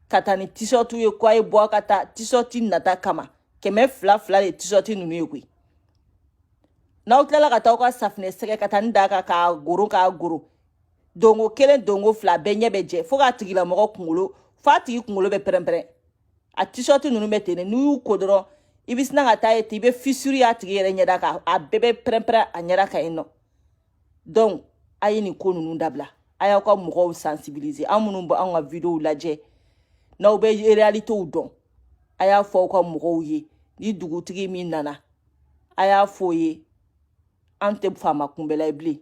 ka taa ni t-shirt ye ko a ye bɔ ka taa t-shirt nata kama 200 de t-shirt ninnu ye koyi n'aw tilala ka taa aw ka safinɛ sɛgɛ ka taa ni da kan k'a goro dongo 1 dongo 2 bɛɛ ɲɛ bɛ jɛ fo k'a tigilamɔgɔ kunkolo fo a tigi kunkolo bɛ pɛrɛn-pɛrɛn a t-shirt ninnu bɛ ten n'u y'u ko dɔrɔn i bɛ sina ka taa ye ten i bɛ fissure y'a tigi yɛrɛ ɲɛda kan a bɛɛ bɛ pɛrɛn-pɛrɛn a ɲɛda kan yen nɔ donc a ye nin ko ninnu dabila a y'aw ka mɔgɔw sensibiliser an minnu bɛ anw ka video lajɛ n'aw bɛ réalitéw dɔn a y'a fɔ aw ka mɔgɔw ye ni dugutigi min nana a y'a fɔ o ye an tɛ faama kunbɛla ye bilen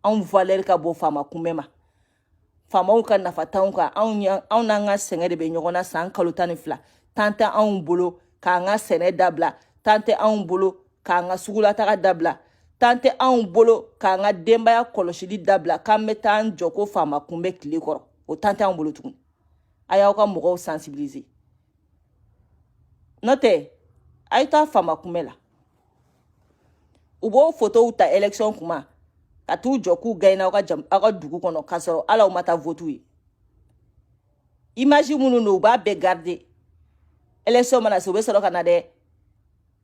anw valeur ka bɔ faama kunbɛ ma faamaw ka nafa t'anw kan anw n'an ka sɛgɛn de bɛ ɲɔgɔn na san kalo 12 tan tɛ anw bolo k'an ka sɛnɛ dabila tan tɛ anw bolo k'an ka sugulataga dabila tan tɛ anw bolo k'an ka denbaya kɔlɔsili dabila k'an bɛ taa an jɔ ko faama kunbɛ tile kɔrɔ o tan tɛ anw bolo tuguni a y'aw ka mɔgɔw sensibiliser n'o tɛ a ye taa faama kunbɛ la u b'o photow ta élection kuma ka t'u jɔ k'u gagner aw ka dugu kɔnɔ k'a sɔrɔ hali aw ma taa vote ye image minnu don u b'a bɛɛ garder élection mana se u bɛ sɔrɔ ka na dɛ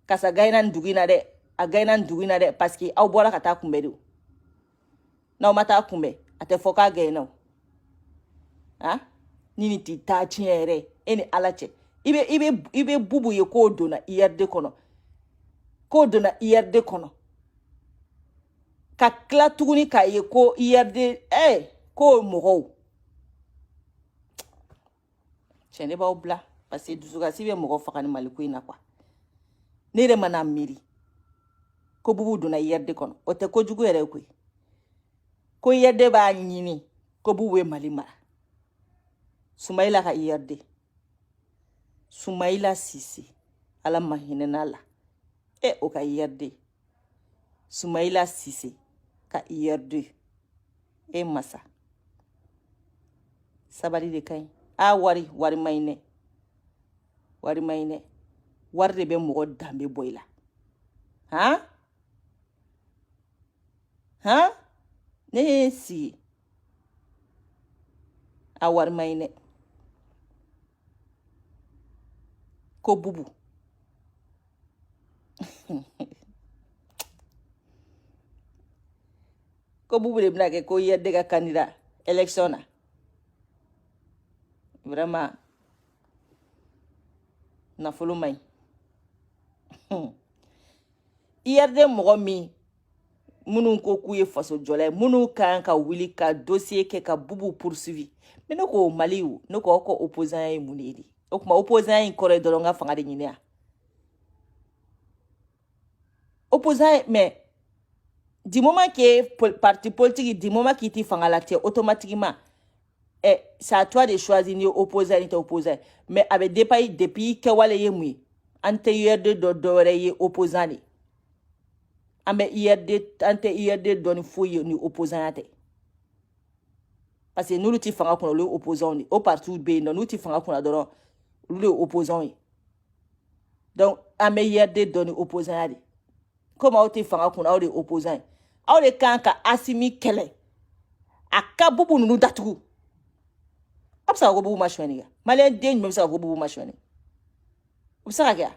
kasa gagner nin dugu in na dɛ a gagner nin dugu in na dɛ parce que aw bɔra ka taa kunbɛ de n'aw ma taa kunbɛ a tɛ fɔ k'a gagner o ni nin tɛ taa tiɲɛ yɛrɛ e ni ala cɛ i bɛ bubu ye k'o donna IRD kɔnɔ ka tila tuguni k'a ye ko IRD k'o mɔgɔw tiɲɛ ne b'aw bila parce que dusukasi bɛ mɔgɔ faga ni Mali ko in na quoi ne yɛrɛ mana miiri ko bubu donna IRD kɔnɔ o tɛ kojugu yɛrɛ koyi ko IRD b'a ɲini ko bubu ye Mali mara Sumayila ka IRD Sumayila Sise ala ma hinɛ n'a la o ka IRD Sumayila Sise ka IRD masa sabali de kaɲi wari maɲi ne wari maɲi ne wari de bɛ mɔgɔ danbe bɔ i la ne ye n sigi wari maɲi ne ko bubu ko bubu de bɛna kɛ ko IRD ka candidat élection na vraiment nafolo maɲi IRD mɔgɔ min minnu ko k'u ye faso jɔla ye minnu kan ka wuli ka dossier kɛ ka bubu poursuivi mais ne ko Mali ne ko ko opposant ye mun de ye o kuma opposant in kɔrɔ ye dɔrɔn ka fanga de ɲini a opposant mais du moment que parti politique du moment qu'il t'y fanga la tɛ automatiquement c'est à toi de choisir ni opposant ni tɛ opposant mais a bɛ dépend depuis kɛwale ye mun ye an tɛ IRD dɔ wɛrɛ ye opposant de an tɛ IRD dɔ ni foyi ye ni opposant ya tɛ parce que n'olu ti fanga kunna olu ye opposant de o parti bɛ yen nɔ n'u ti fanga kunna dɔrɔn olu ye opposant ye donc an bɛ IRD dɔ ni opposant ya de comme aw ti fanga kunna aw de opposant ye aw de kan ka Asimi kɛlɛ a ka bubu ninnu datugu a bɛ se ka ko bubu ma sonyani kɛ maliyɛn den jumɛn bɛ se ka ko bubu ma sonyani o bɛ se ka kɛ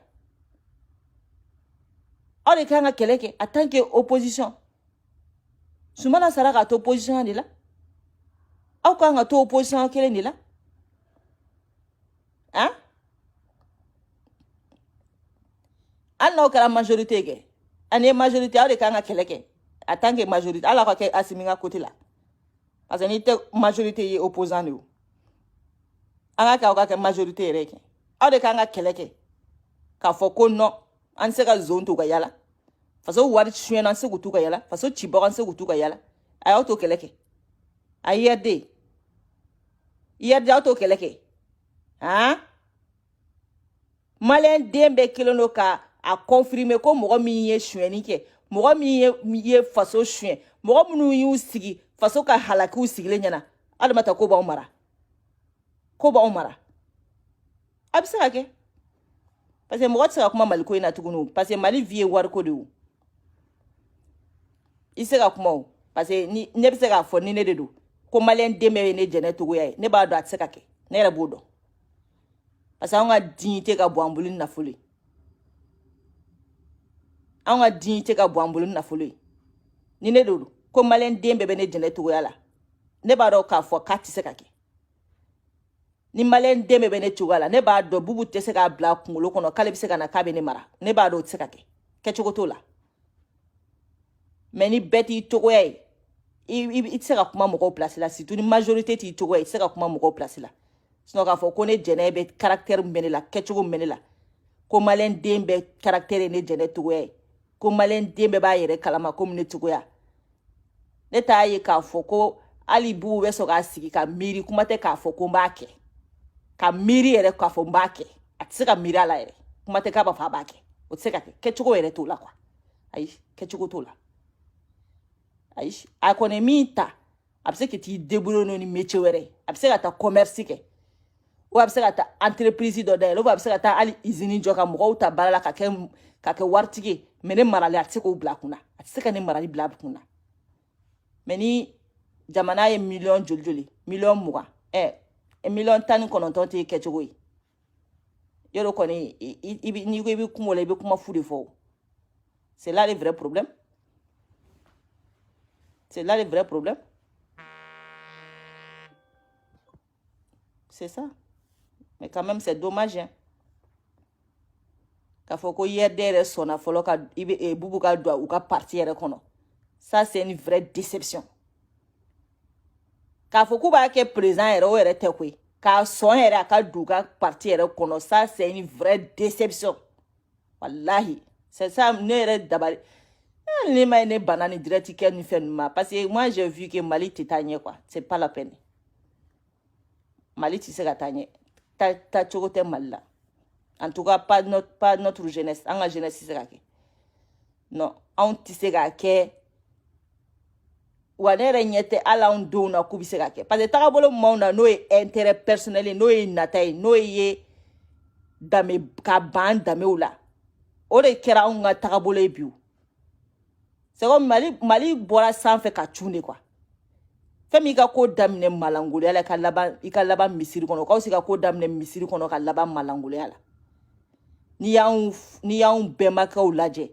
aw de kan ka kɛlɛ kɛ en tant que opposition Sumana sara ka to opposition de la aw kan ka to opposition kelen de la an n'aw kɛra majorité kɛ ani ye majorité aw de kan ka kɛlɛ kɛ en tant que majorité ala ka kɛ Asimi ka côté la parce que n'i tɛ majorité ye opposant de an ka kɛ aw ka kɛ majorité yɛrɛ kɛ aw de kan ka kɛlɛ kɛ k'a fɔ ko non an se ka zone to ka yala faso wari suyɛna an se k'u to ka yala faso cibaga an se k'u to ka yala a y'aw to kɛlɛ kɛ a IRD aw to kɛlɛ kɛ maliyɛn den bɛɛ kelen don ka a confirmer ko mɔgɔ min ye suyɛni kɛ mɔgɔ min ye faso suyɛn mɔgɔ minnu y'u sigi faso ka halakiw sigilen ɲɛna hali ma taa ko b'aw mara a bɛ se ka kɛ parce que mɔgɔ tɛ se ka kuma Mali ko in na tuguni parce que Mali vie ye wariko de i se ka kuma parce que ne bɛ se k'a fɔ ni ne de don ko maliyɛn den bɛɛ ye ne jɛnɛ togoya ye ne b'a dɔn a tɛ se ka kɛ ne yɛrɛ b'o dɔn parce que anw ka dignité ka bɔ an bolo ni nafolo ye anw ka dignité ka bɔ an bolo ni nafolo ye ni ne de don ko maliyɛn den bɛɛ bɛ ne jɛnɛ togoya la ne b'a dɔn k'a fɔ k'a tɛ se ka kɛ ni maliyɛn den bɛɛ bɛ ne cogoya la ne b'a dɔn bubu tɛ se k'a bila kunkolo kɔnɔ k'ale bɛ se ka na k'a bɛ ne mara ne b'a dɔn o tɛ se ka kɛ kɛcogo t'o la mais ni bɛɛ t'i cogoya ye i tɛ se ka kuma mɔgɔw place la surtout ni majorité t'i cogoya ye i tɛ se ka kuma mɔgɔw place la sinon k'a fɔ ko ne jɛnɛ bɛ caractère min bɛ ne la kɛcogo min bɛ ne la ko maliyɛn den bɛɛ caractère ye ne jɛnɛ togoya ye ko maliyɛn den bɛɛ b'a yɛrɛ kalama komi ne cogoya ne t'a ye k'a fɔ ko hali bubu bɛ sɔn k'a sigi ka miiri kuma tɛ k'a fɔ ko n b'a kɛ ka miiri yɛrɛ k'a fɔ n b'a kɛ a tɛ se ka miiri a la yɛrɛ kuma tɛ k'a b'a fɔ a b'a kɛ o tɛ se ka kɛ kɛcogo yɛrɛ t'o la quoi ayi kɛcogo t'o la ayi a kɔni min ta a bɛ se ka t'i débrouiller n'o ni métier wɛrɛ ye a bɛ se ka taa commerce kɛ ou a bɛ se ka taa entreprise dɔ dayɛlɛ ou a bɛ se ka taa hali usine jɔ ka mɔgɔw ta baara la ka kɛ waritigi ye mais ne marali a tɛ se k'o bila a kunna a tɛ se ka ne marali bila a kunna mais ni jamana ye miliyɔn joli miliyɔn 20 miliyɔn 19 tɛ kɛcogo ye yɔrɔ kɔni n'i ko i bɛ kuma o la i bɛ kuma fu de fɔ c'est là le vrai problème c'est ça mais quand même c'est dommage hein k'a fɔ ko IRD yɛrɛ sɔnna fɔlɔ ka bubu ka don u ka parti yɛrɛ kɔnɔ ça c'est une vraie déception k'a fɔ k'u b'a kɛ président yɛrɛ o yɛrɛ tɛ koyi k'a sɔn yɛrɛ a ka don u ka parti yɛrɛ kɔnɔ ça c'est une vraie déception wallahi c'est ça ne yɛrɛ dabali ne ma ye ne bana ni direct kɛ ni fɛn ninnu ma parce que moi j'ai vu que Mali tɛ taa ɲɛ quoi c'est pas la peine Mali tɛ se ka taa ɲɛ taa cogo tɛ Mali la en tout cas pas notre jeunesse an ka jeunesse tɛ se ka kɛ non anw tɛ se ka kɛ wa ne yɛrɛ ɲɛ tɛ hali anw denw na k'u bɛ se ka kɛ parce que tagabolo maaw na n'o ye intérêt personnel ye n'o ye nata ye n'o ye dame ka ban damew la o de kɛra anw ka tagabolo ye bi o c'est comme mali bɔra sanfɛ ka cun de quoi fɛn min ka ko daminɛ malangoloya la i ka laban misiri kɔnɔ k'aw se ka ko daminɛ misiri kɔnɔ ka laban malangoloya la ni y'anw bɛnbakɛw lajɛ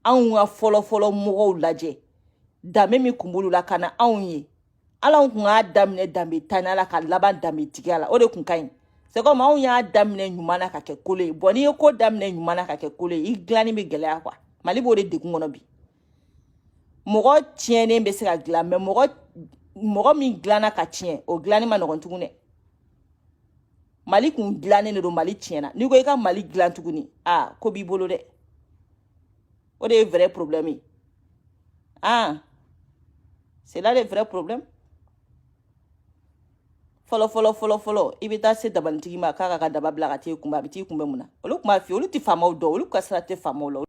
anw ka fɔlɔfɔlɔ mɔgɔw lajɛ dame min kun b'olu la ka na anw ye ala anw kun k'a daminɛ danbe tanya la ka laban danbe tigiya la o de kun ka ɲi c'est comme anw y'a daminɛ ɲuman na ka kɛ kolo ye bon n'i ye ko daminɛ ɲuman na ka kɛ kolo ye i dilanni bɛ gɛlɛya quoi mali b'o de degun kɔnɔ bi mɔgɔ tiɲɛnen bɛ se ka dilan mais mɔgɔ min dilanna ka tiɲɛ o dilanni ma nɔgɔn tugun dɛ mali kun dilannen de don mali tiɲɛna n'i ko i ka mali dilan tuguni ko b'i bolo dɛ o de ye vrai problème ye c'est là le vrai problème fɔlɔ i bɛ taa se dabanitigi ma k'a ka daba bila ka t'i kunbɛn a bɛ t'i kunbɛn mun na olu tun b'a f'i ye olu tɛ faamaw dɔn olu ka sira tɛ faamaw la